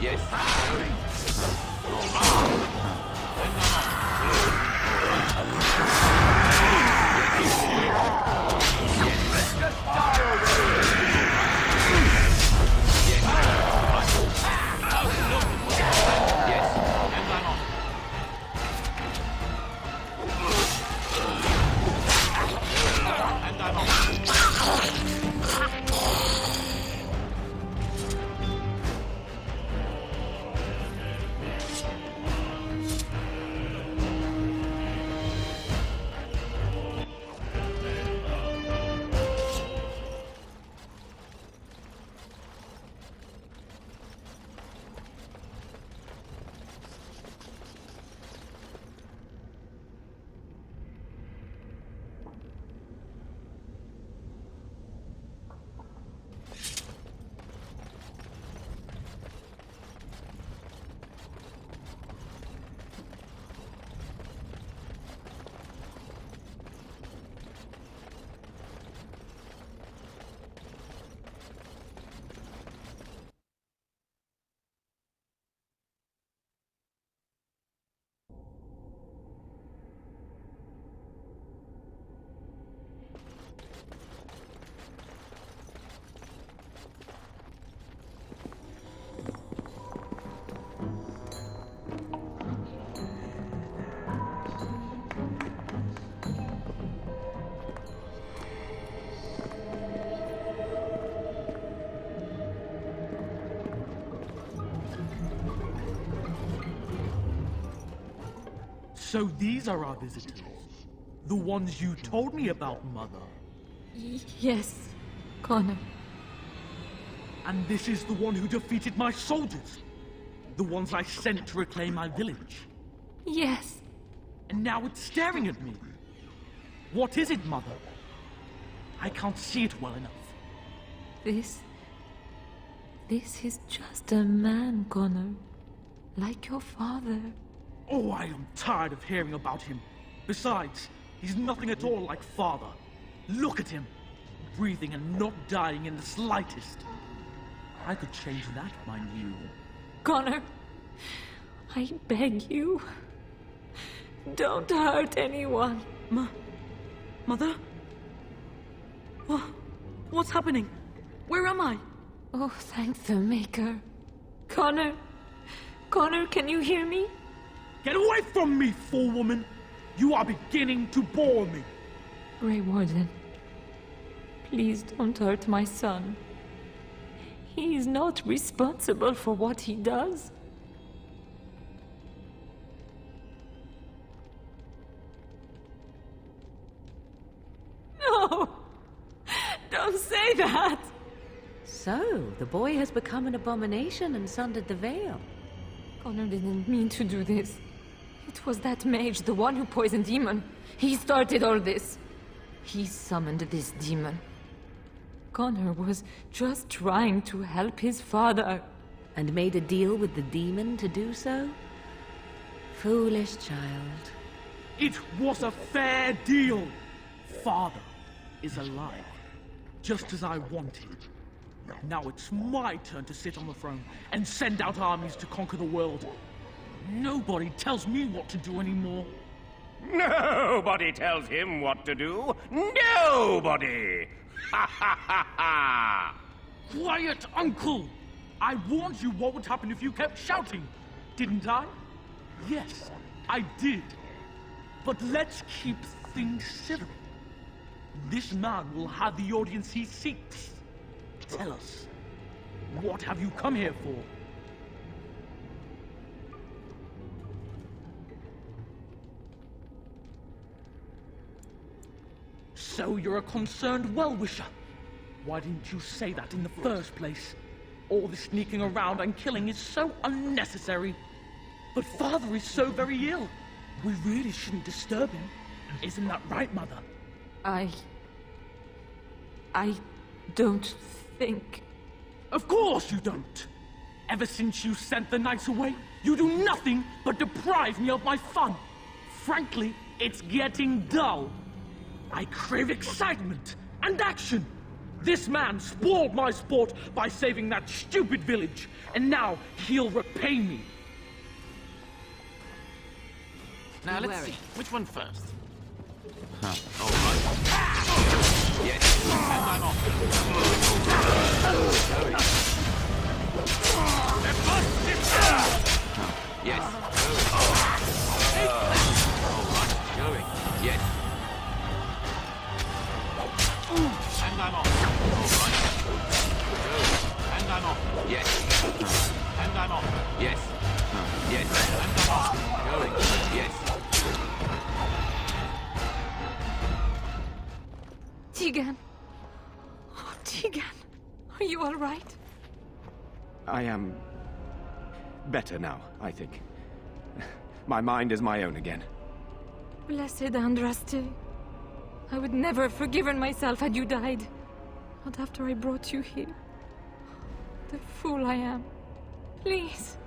Yes.
So these are our visitors? The ones you told me about, Mother?
Yes, Connor.
And this is the one who defeated my soldiers? The ones I sent to reclaim my village?
Yes.
And now it's staring at me. What is it, Mother? I can't see it well enough.
This is just a man, Connor. Like your father.
Oh, I am tired of hearing about him. Besides, he's nothing at all like Father. Look at him. Breathing and not dying in the slightest. I could change that, mind you.
Connor, I beg you. Don't hurt anyone.
Mother? What's happening? Where am I?
Oh, thank the Maker. Connor, can you hear me?
Get away from me, fool woman! You are beginning to bore me.
Grey Warden, please don't hurt my son. He is not responsible for what he does. No! Don't say that!
So, the boy has become an abomination and sundered the veil.
Connor didn't mean to do this. It was that mage, the one who poisoned Demon. He started all this. He summoned this demon. Connor was just trying to help his father.
And made a deal with the demon to do so? Foolish child.
It was a fair deal. Father is alive, just as I wanted. Now it's my turn to sit on the throne and send out armies to conquer the world. Nobody tells me what to do anymore.
Nobody tells him what to do. Nobody! Ha ha ha ha!
Quiet, Uncle! I warned you what would happen if you kept shouting, didn't I? Yes, I did. But let's keep things civil. This man will have the audience he seeks. Tell us, what have you come here for? So you're a concerned well-wisher. Why didn't you say that in the first place? All this sneaking around and killing is so unnecessary. But Father is so very ill. We really shouldn't disturb him. Isn't that right, Mother?
I don't think...
Of course you don't! Ever since you sent the knights away, you do nothing but deprive me of my fun. Frankly, it's getting dull. I crave excitement and action. This man spoiled my sport by saving that stupid village, and now he'll repay me.
Now,
Be
let's
wary.
see. Which one first? Huh. All right. Yes. And I'm off. Yes. All right. Going. Yes. And I'm off. All right. And I'm off. Yes. And I'm off. Yes. Yes. And I'm off. Going. Yes.
Tegan. Oh, Tegan. Are you all right?
I am better now, I think. My mind is my own again.
Blessed Andraste. I would never have forgiven myself had you died. Not after I brought you here. The fool I am. Please.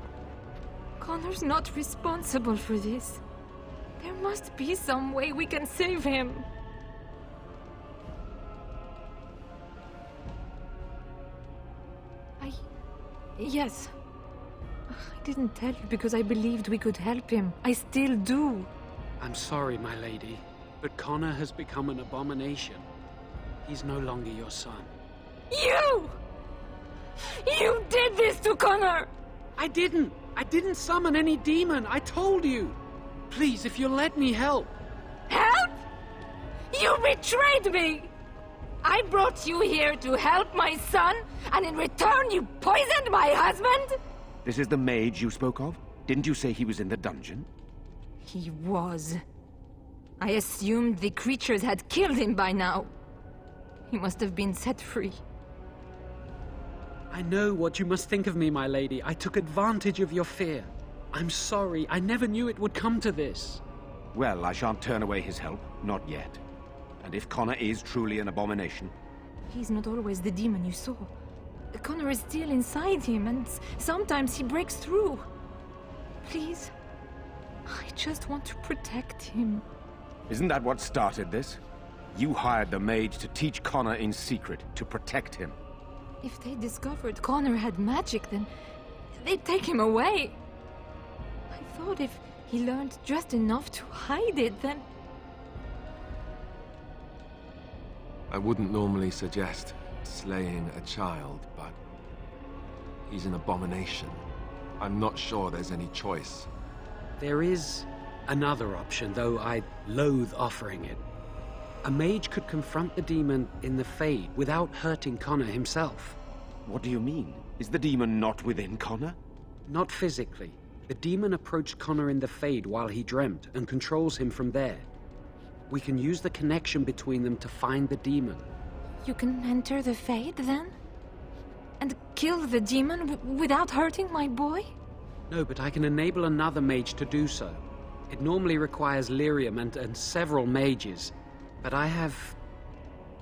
Connor's not responsible for this. There must be some way we can save him. Yes. I didn't tell you because I believed we could help him. I still do.
I'm sorry, my lady, but Connor has become an abomination. He's no longer your son.
You! You did this to Connor!
I didn't! I didn't summon any demon, I told you! Please, if you'll let me help.
Help? You betrayed me! I brought you here to help my son, and in return you poisoned my husband?
This is the mage you spoke of? Didn't you say he was in the dungeon?
He was. I assumed the creatures had killed him by now. He must have been set free.
I know what you must think of me, my lady. I took advantage of your fear. I'm sorry. I never knew it would come to this.
Well, I shan't turn away his help. Not yet. And if Connor is truly an abomination...
He's not always the demon you saw. Connor is still inside him, and sometimes he breaks through. Please, I just want to protect him.
Isn't that what started this? You hired the mage to teach Connor in secret, to protect him.
If they discovered Connor had magic, then they'd take him away. I thought if he learned just enough to hide it, then...
I wouldn't normally suggest slaying a child, but he's an abomination. I'm not sure there's any choice.
There is another option, though I loathe offering it. A mage could confront the demon in the Fade without hurting Connor himself.
What do you mean? Is the demon not within Connor?
Not physically. The demon approached Connor in the Fade while he dreamt and controls him from there. We can use the connection between them to find the demon.
You can enter the Fade, then? And kill the demon without hurting my boy?
No, but I can enable another mage to do so. It normally requires lyrium and several mages, but I have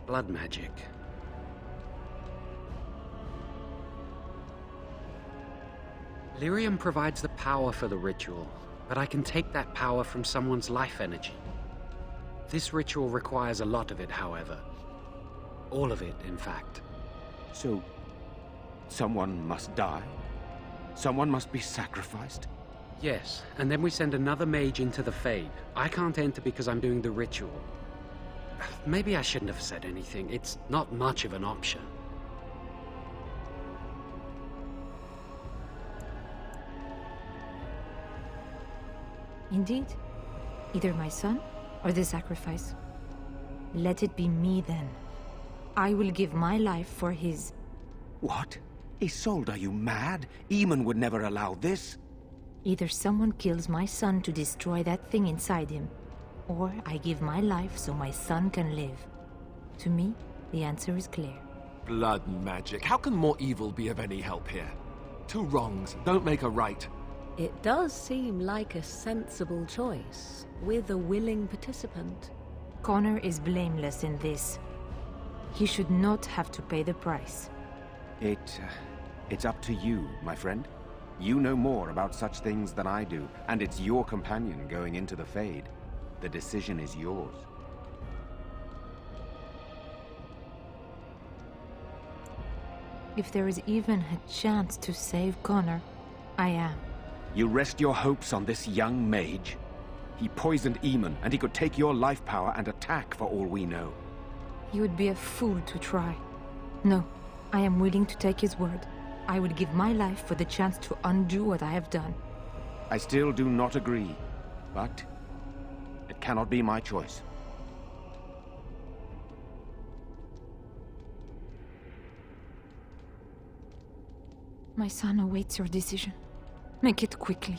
blood magic. Lyrium provides the power for the ritual, but I can take that power from someone's life energy. This ritual requires a lot of it, however. All of it, in fact.
So, someone must die? Someone must be sacrificed?
Yes, and then we send another mage into the Fade. I can't enter because I'm doing the ritual. Maybe I shouldn't have said anything. It's not much of an option.
Indeed. Either my son or the sacrifice. Let it be me, then. I will give my life for his.
What? Isolde, are you mad? Eamon would never allow this.
Either someone kills my son to destroy that thing inside him, or I give my life so my son can live. To me, the answer is clear.
Blood magic. How can more evil be of any help here? Two wrongs don't make a right.
It does seem like a sensible choice, with a willing participant.
Connor is blameless in this. He should not have to pay the price.
It's up to you, my friend. You know more about such things than I do, and it's your companion going into the Fade. The decision is yours.
If there is even a chance to save Connor, I am.
You rest your hopes on this young mage? He poisoned Eamon, and he could take your life power and attack for all we know.
You would be a fool to try. No, I am willing to take his word. I would give my life for the chance to undo what I have done.
I still do not agree, but it cannot be my choice.
My son awaits your decision. Make it quickly.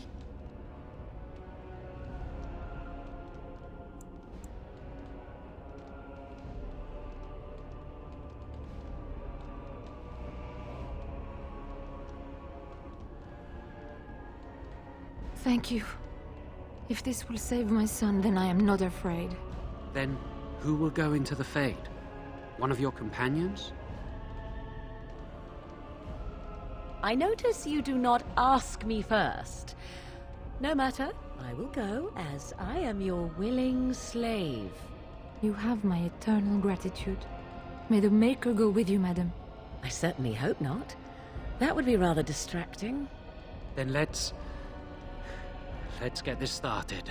Thank you. If this will save my son, then I am not afraid.
Then who will go into the Fade? One of your companions?
I notice you do not ask me first. No matter, I will go, as I am your willing slave.
You have my eternal gratitude. May the Maker go with you, madam.
I certainly hope not. That would be rather distracting.
Then let's get this started.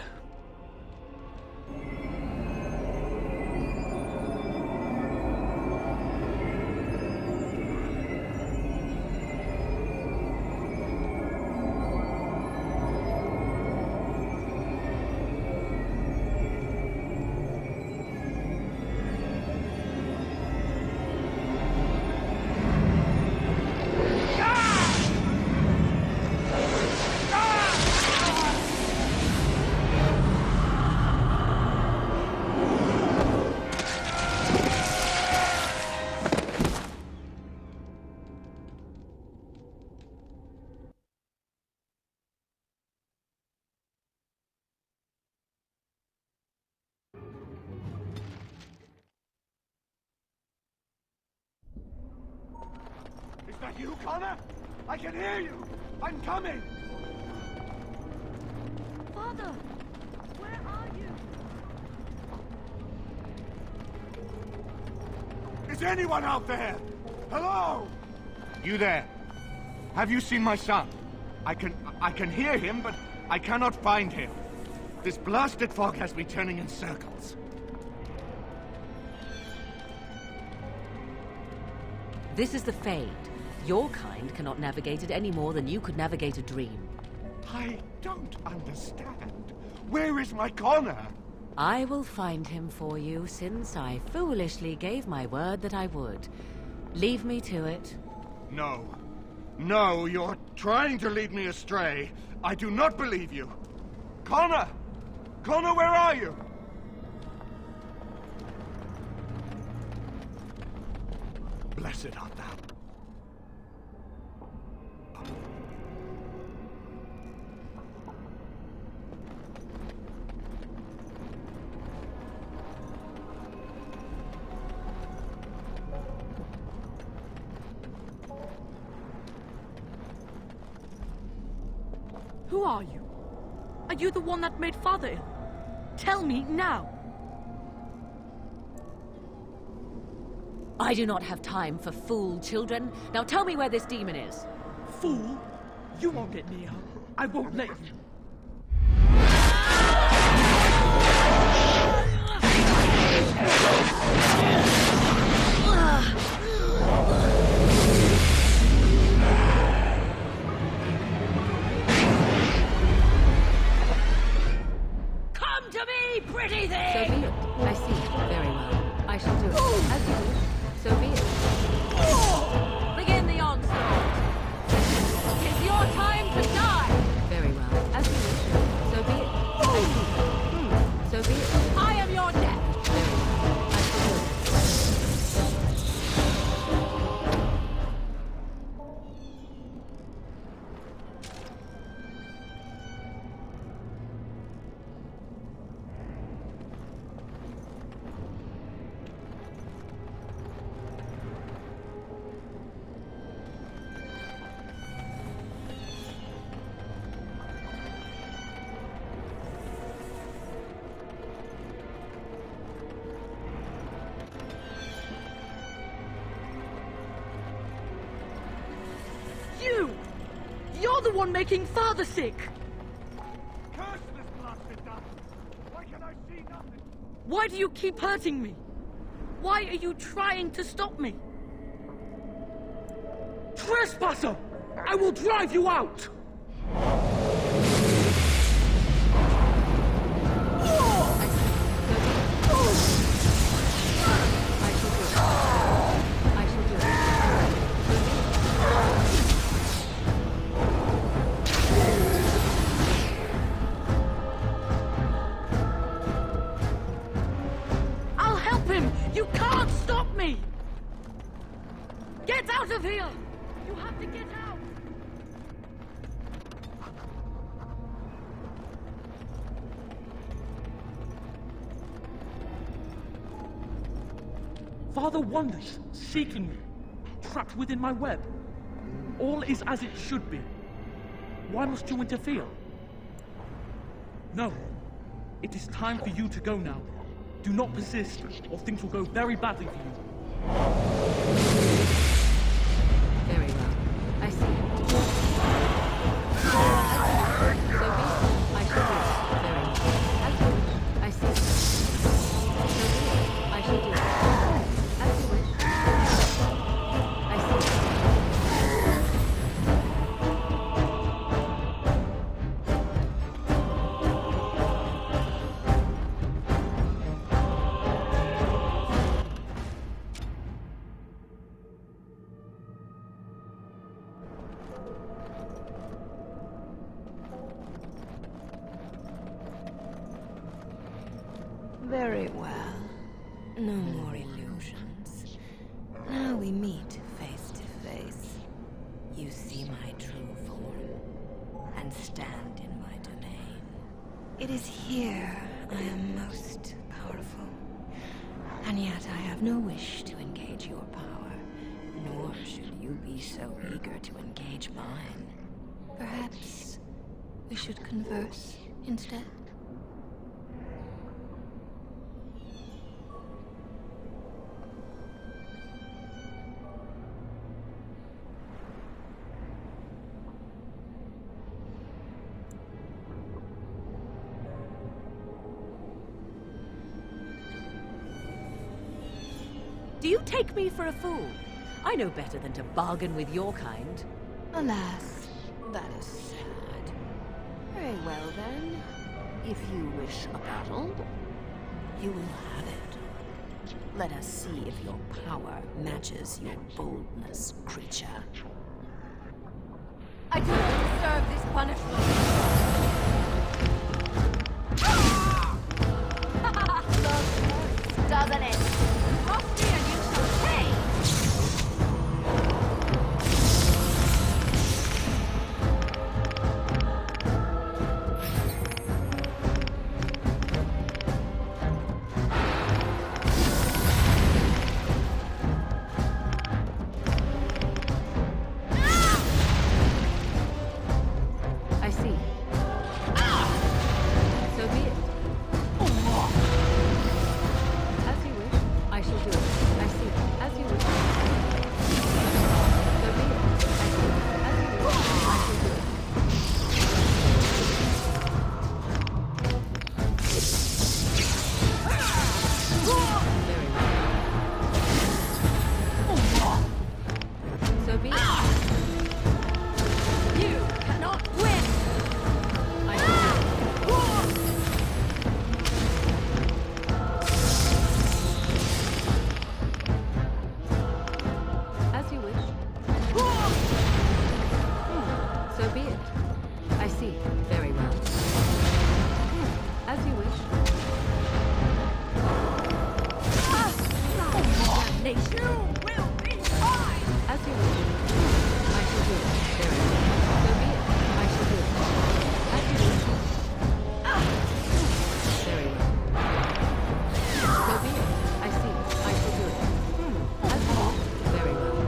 Is that you, Connor? I can hear you! I'm coming!
Father! Where are you?
Is anyone out there? Hello? You there? Have you seen my son? I can hear him, but I cannot find him. This blasted fog has me turning in circles.
This is the Fade. Your kind cannot navigate it any more than you could navigate a dream.
I don't understand. Where is my Connor?
I will find him for you, since I foolishly gave my word that I would. Leave me to it.
No. No, you're trying to lead me astray. I do not believe you. Connor! Connor, where are you? Blessed art thou.
Who are you? Are you the one that made Father ill? Tell me now!
I do not have time for fool children. Now tell me where this demon is.
Fool! You won't get near her. I won't let you.
Come to me, pretty thing!
So be it. I see. Very well. I shall do it. As you wish. So be it. Begin the onslaught. It's your time to die. Very well. As you wish. So be it. I see. So be it.
I am your death!
Very well.
you! You're the one making Father sick!
Curse this blasted dust! Why can I see nothing?
Why do you keep hurting me? Why are you trying to stop me?
Trespasser! I will drive you out!
I'll help him! You can't stop me! Get out of here! You have to get out!
Father wanders, seeking me, trapped within my web. All is as it should be. Why must you interfere? No. It is time for you to go now. Do not persist, or things will go very badly for you.
Very well. I see. I shall do it. Very well. As you wish. I see. So be it. I shall do it. As you wish. I see.
Very well. No more illusions. Now we meet face to face. You see my true form, and stand in my domain. It is here I am most powerful. And yet I have no wish to engage your power, nor should you be so eager to engage mine. Perhaps we should converse instead?
Do you take me for a fool? I know better than to bargain with your kind.
Alas, that is sad. Very well then. If you wish a battle, you will have it. Let us see if your power matches your boldness, creature.
I do not deserve this punishment. Looks, doesn't it? Cross me and you shall pay!
I see. So be it. As you wish, I shall do it. I see. As you wish. So be it. I see. As you wish, I shall do it. Very well. So be it.
You cannot win!
I shall do it. As you wish. So be it. I see. Very well. As you wish.
Nation, you will be mine!
As you wish. I shall do it. Very well. So be it. I shall do it. As you wish. Very well. So be it. I see. I shall do it. As you wish. Very well.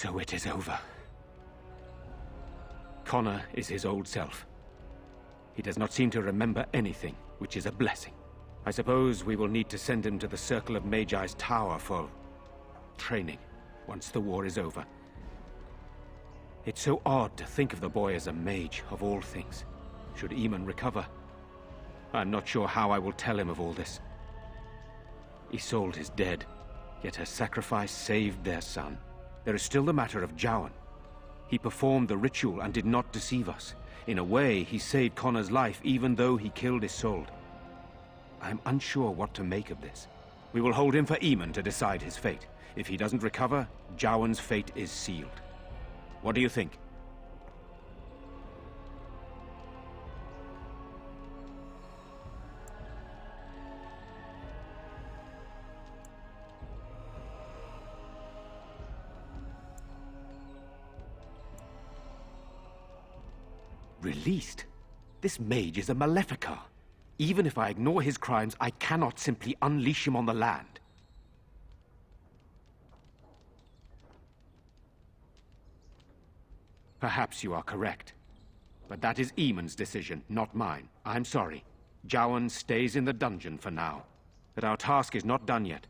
So it is over. Connor is his old self. He does not seem to remember anything, which is a blessing. I suppose we will need to send him to the Circle of Magi's tower for training, once the war is over. It's so odd to think of the boy as a mage, of all things. Should Eamon recover, I'm not sure how I will tell him of all this. Isolde is dead, yet her sacrifice saved their son. There is still the matter of Jowan. He performed the ritual and did not deceive us. In a way, he saved Connor's life even though he killed Isolde. I am unsure what to make of this. We will hold him for Eamon to decide his fate. If he doesn't recover, Jowan's fate is sealed. What do you think? Released? This mage is a Maleficar. Even if I ignore his crimes, I cannot simply unleash him on the land. Perhaps you are correct. But that is Eamon's decision, not mine. I'm sorry. Jowan stays in the dungeon for now. But our task is not done yet.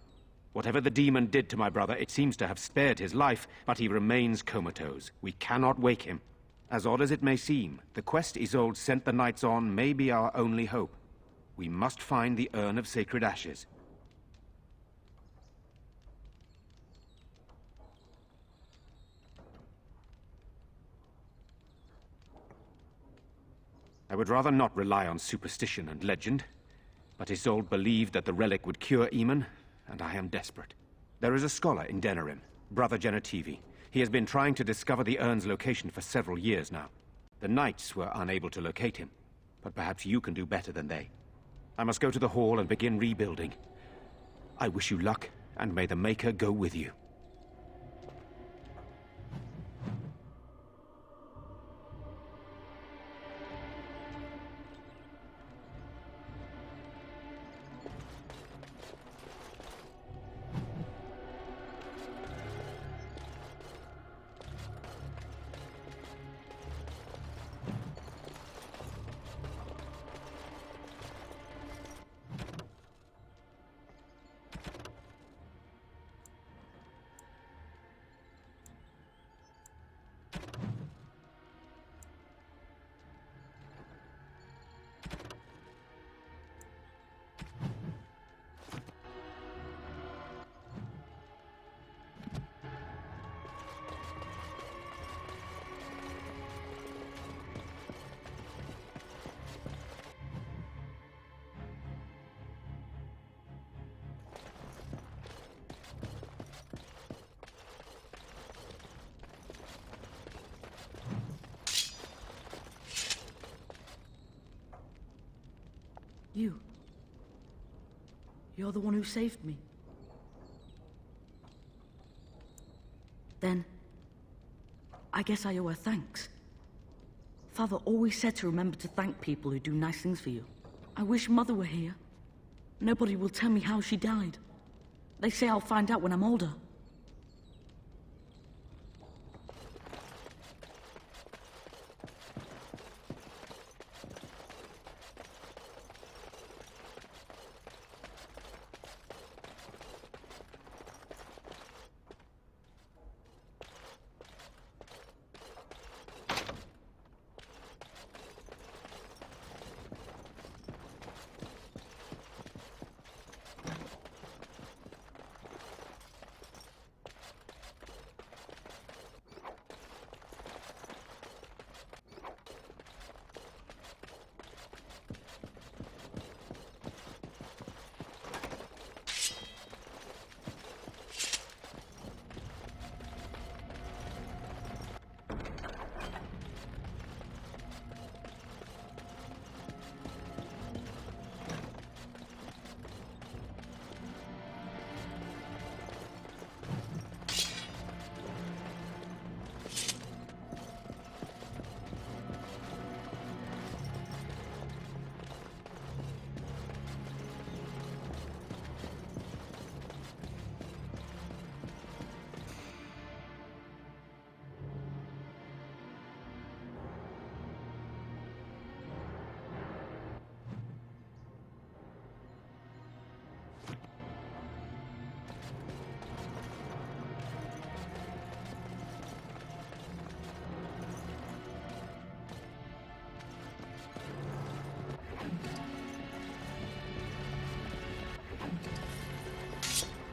Whatever the demon did to my brother, it seems to have spared his life, but he remains comatose. We cannot wake him. As odd as it may seem, the quest Isolde sent the knights on may be our only hope. We must find the Urn of Sacred Ashes. I would rather not rely on superstition and legend, but Isolde believed that the relic would cure Eamon, and I am desperate. There is a scholar in Denerim, Brother Genetivi. He has been trying to discover the urn's location for several years now. The knights were unable to locate him, but perhaps you can do better than they. I must go to the hall and begin rebuilding. I wish you luck, and may the Maker go with you.
You're the one who saved me. Then, I guess I owe her thanks. Father always said to remember to thank people who do nice things for you. I wish Mother were here. Nobody will tell me how she died. They say I'll find out when I'm older.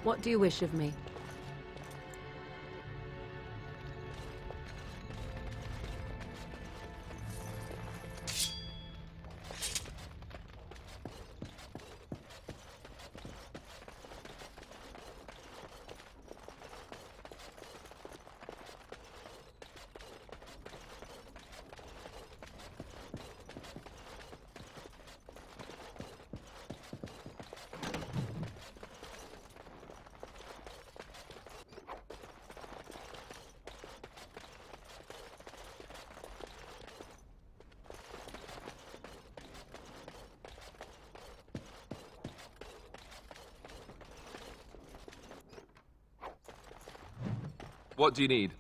What do you wish of me?
What do you need?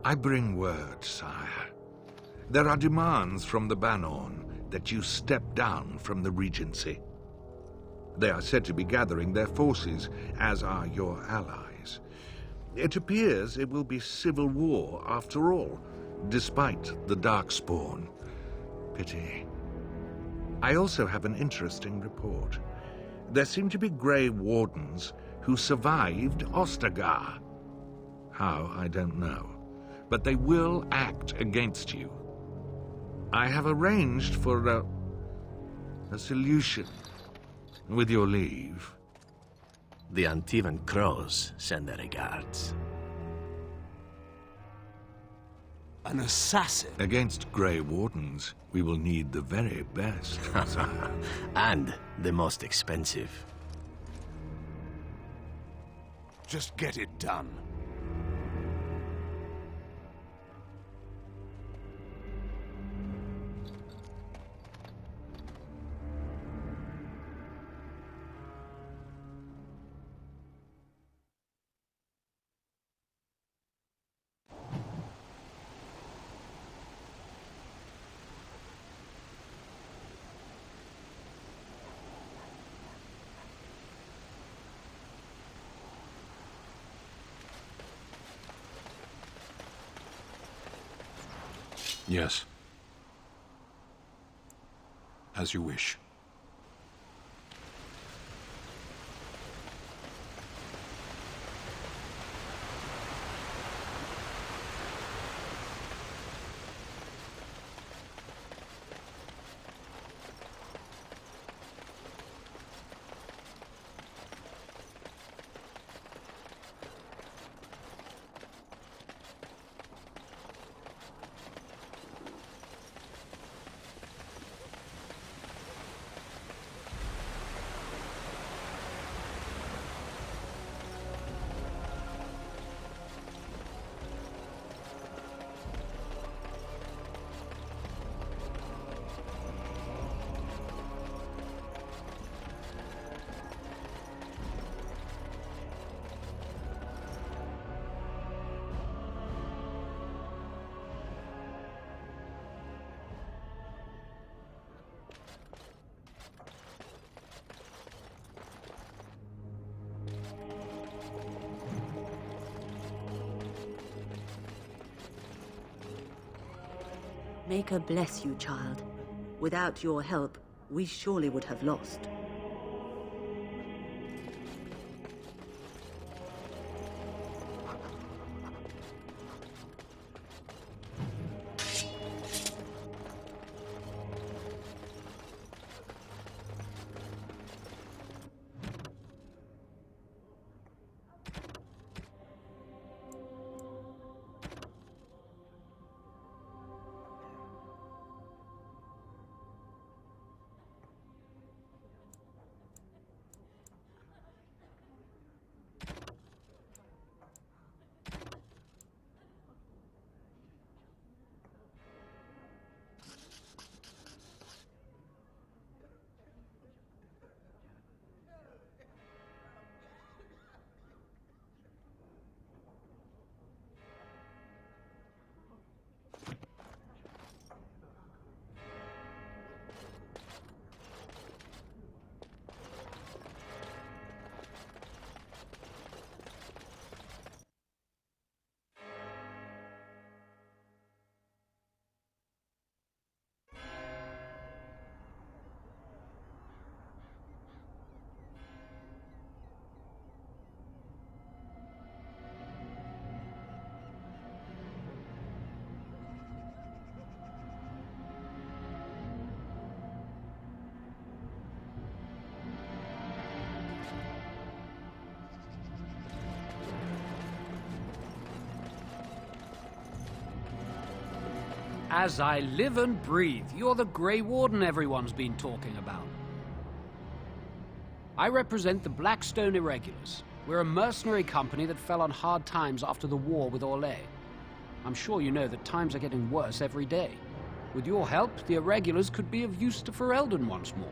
I bring word, sire. There are demands from the Banorn that you step down from the Regency. They are said to be gathering their forces, as are your allies. It appears it will be civil war after all, despite the Darkspawn. Pity. I also have an interesting report. There seem to be Grey Wardens who survived Ostagar. How, I don't know. But they will act against you. I have arranged for a solution, with your leave.
The Antivan Crows send their regards.
An assassin?
Against Grey Wardens, we will need the very best, sire.
And the most expensive.
Just get it done.
Yes. As you wish.
Maker bless you, child. Without your help, we surely would have lost.
As I live and breathe, you're the Grey Warden everyone's been talking about. I represent the Blackstone Irregulars. We're a mercenary company that fell on hard times after the war with Orlais. I'm sure you know that times are getting worse every day. With your help, the Irregulars could be of use to Ferelden once more.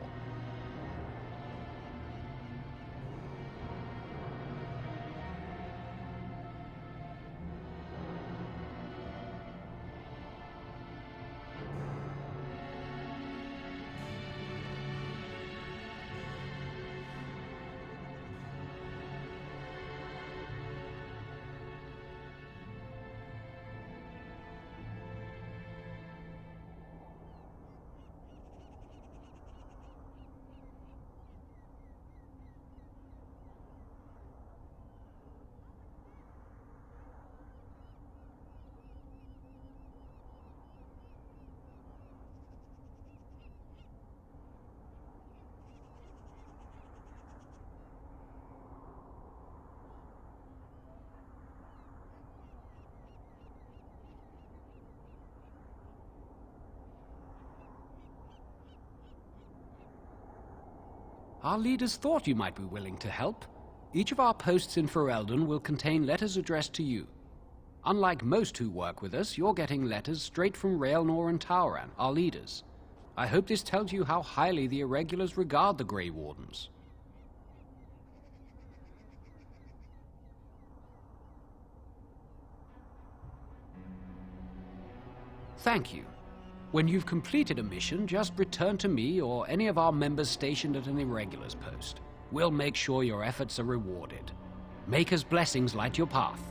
Our leaders thought you might be willing to help. Each of our posts in Ferelden will contain letters addressed to you. Unlike most who work with us, you're getting letters straight from Raelnor and Tauran, our leaders. I hope this tells you how highly the Irregulars regard the Grey Wardens. Thank you. When you've completed a mission, just return to me or any of our members stationed at an Irregulars post. We'll make sure your efforts are rewarded. Maker's blessings light your path.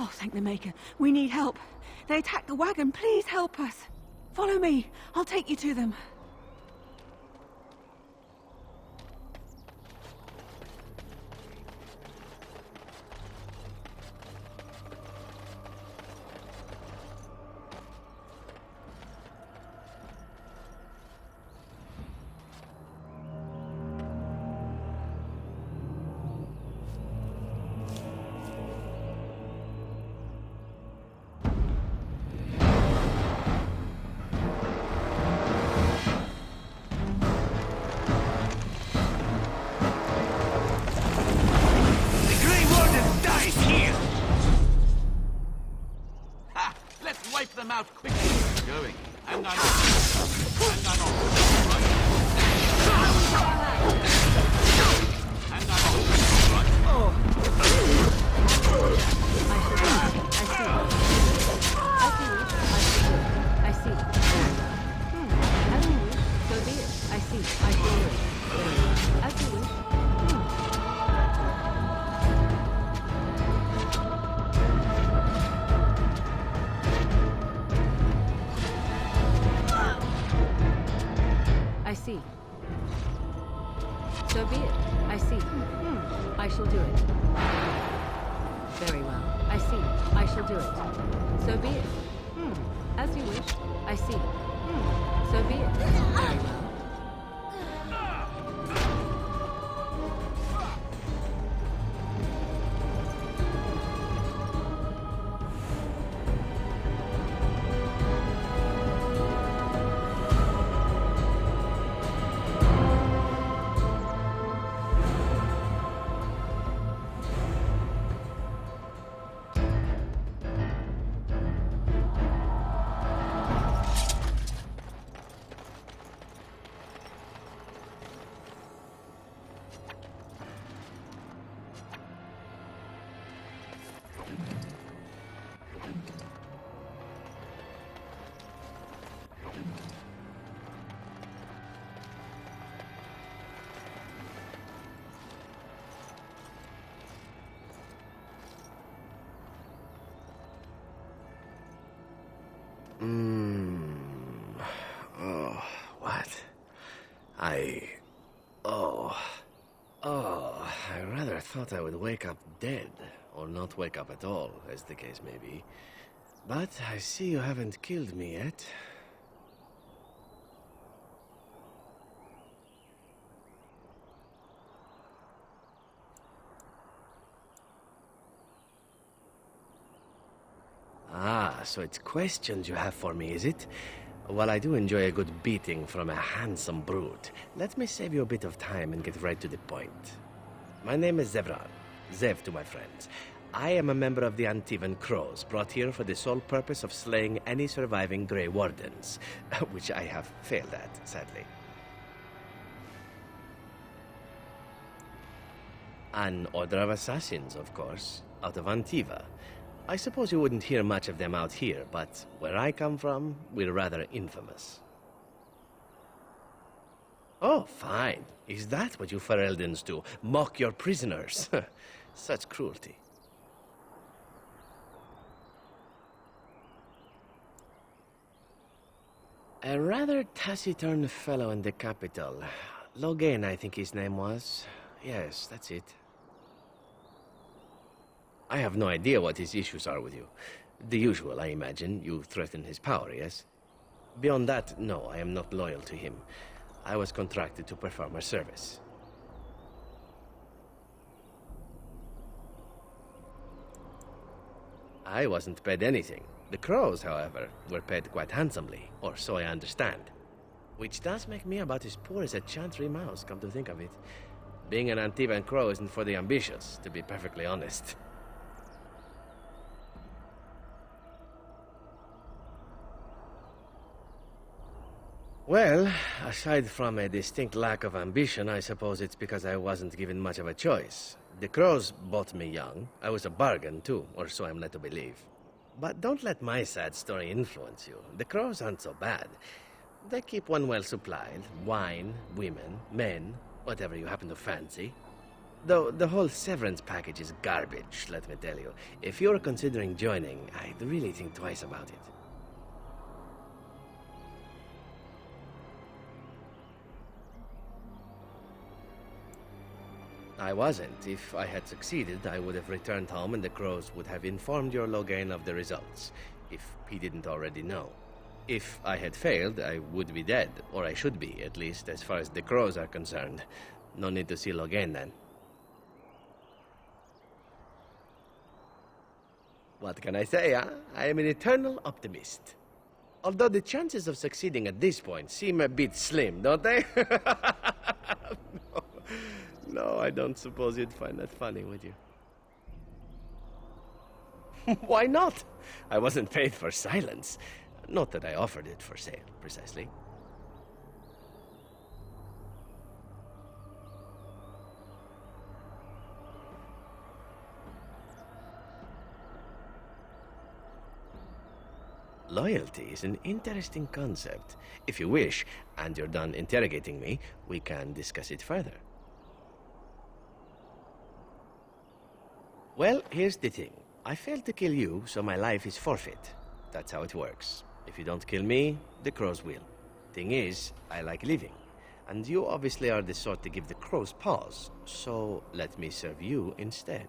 Oh, thank the Maker. We need help. They attacked the wagon. Please help us. Follow me. I'll take you to them.
Wipe them out quickly. Going. And I'm off. And I'm off. Right. And I'm off. Right.
I see. As you wish, so be it. I see. I do it. As you wish. I see. So be it. I see. I shall do it. Very well. I see. I shall do it. So be it. As you wish. I see. So be it. Very well.
Oh, what? I rather thought I would wake up dead, or not wake up at all, as the case may be. But I see you haven't killed me yet. Ah, so it's questions you have for me, is it? Well, I do enjoy a good beating from a handsome brute. Let me save you a bit of time and get right to the point. My name is Zevran. Zev to my friends. I am a member of the Antivan Crows, brought here for the sole purpose of slaying any surviving Grey Wardens, which I have failed at, sadly. An order of assassins, of course, out of Antiva. I suppose you wouldn't hear much of them out here, but where I come from, we're rather infamous. Oh, fine. Is that what you Fereldans do? Mock your prisoners? Such cruelty. A rather taciturn fellow in the capital. Logain, I think his name was. Yes, that's it. I have no idea what his issues are with you. The usual, I imagine. You threaten his power, yes? Beyond that, no, I am not loyal to him. I was contracted to perform a service. I wasn't paid anything. The Crows, however, were paid quite handsomely, or so I understand. Which does make me about as poor as a Chantry mouse, come to think of it. Being an Antivan Crow isn't for the ambitious, to be perfectly honest. Well, aside from a distinct lack of ambition, I suppose it's because I wasn't given much of a choice. The Crows bought me young. I was a bargain, too, or so I'm led to believe. But don't let my sad story influence you. The Crows aren't so bad. They keep one well supplied. Wine, women, men, whatever you happen to fancy. Though the whole severance package is garbage, let me tell you. If you're considering joining, I'd really think twice about it. I wasn't. If I had succeeded, I would have returned home and the Crows would have informed your Logain of the results, if he didn't already know. If I had failed, I would be dead, or I should be, at least as far as the Crows are concerned. No need to see Logain then. What can I say, huh? I am an eternal optimist. Although the chances of succeeding at this point seem a bit slim, don't they? No, I don't suppose you'd find that funny, would you? Why not? I wasn't paid for silence. Not that I offered it for sale, precisely. Loyalty is an interesting concept. If you wish, and you're done interrogating me, we can discuss it further. Well, here's the thing. I failed to kill you, so my life is forfeit. That's how it works. If you don't kill me, the Crows will. Thing is, I like living. And you obviously are the sort to give the Crows pause, so let me serve you instead.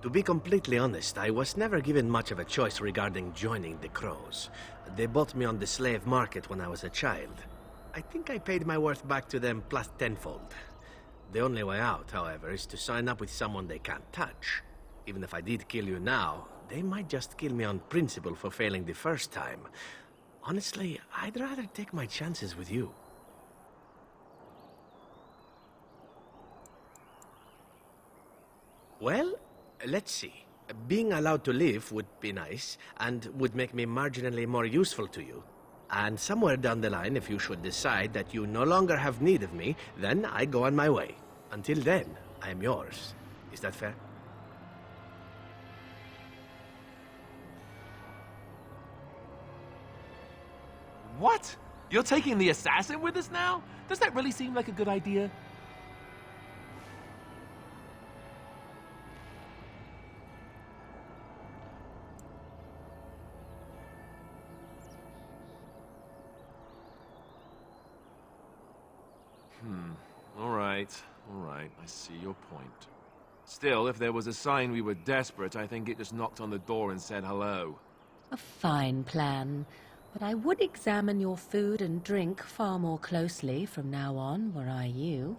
To be completely honest, I was never given much of a choice regarding joining the Crows. They bought me on the slave market when I was a child. I think I paid my worth back to them plus tenfold. The only way out, however, is to sign up with someone they can't touch. Even if I did kill you now, they might just kill me on principle for failing the first time. Honestly, I'd rather take my chances with you. Well, let's see. Being allowed to live would be nice, and would make me marginally more useful to you. And somewhere down the line, if you should decide that you no longer have need of me, then I go on my way. Until then, I am yours. Is that fair?
What? You're taking the assassin with us now? Does that really seem like a good idea?
All right. I see your point. Still, if there was a sign we were desperate, I think it just knocked on the door and said hello.
A fine plan. But I would examine your food and drink far more closely from now on, were I you.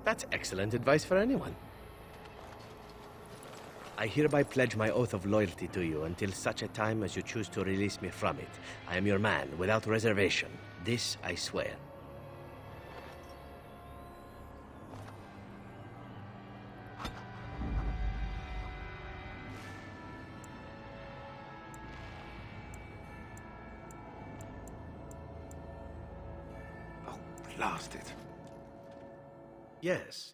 That's excellent advice for anyone. I hereby pledge my oath of loyalty to you until such a time as you choose to release me from it. I am your man, without reservation. This I swear.
Blast it.
Yes,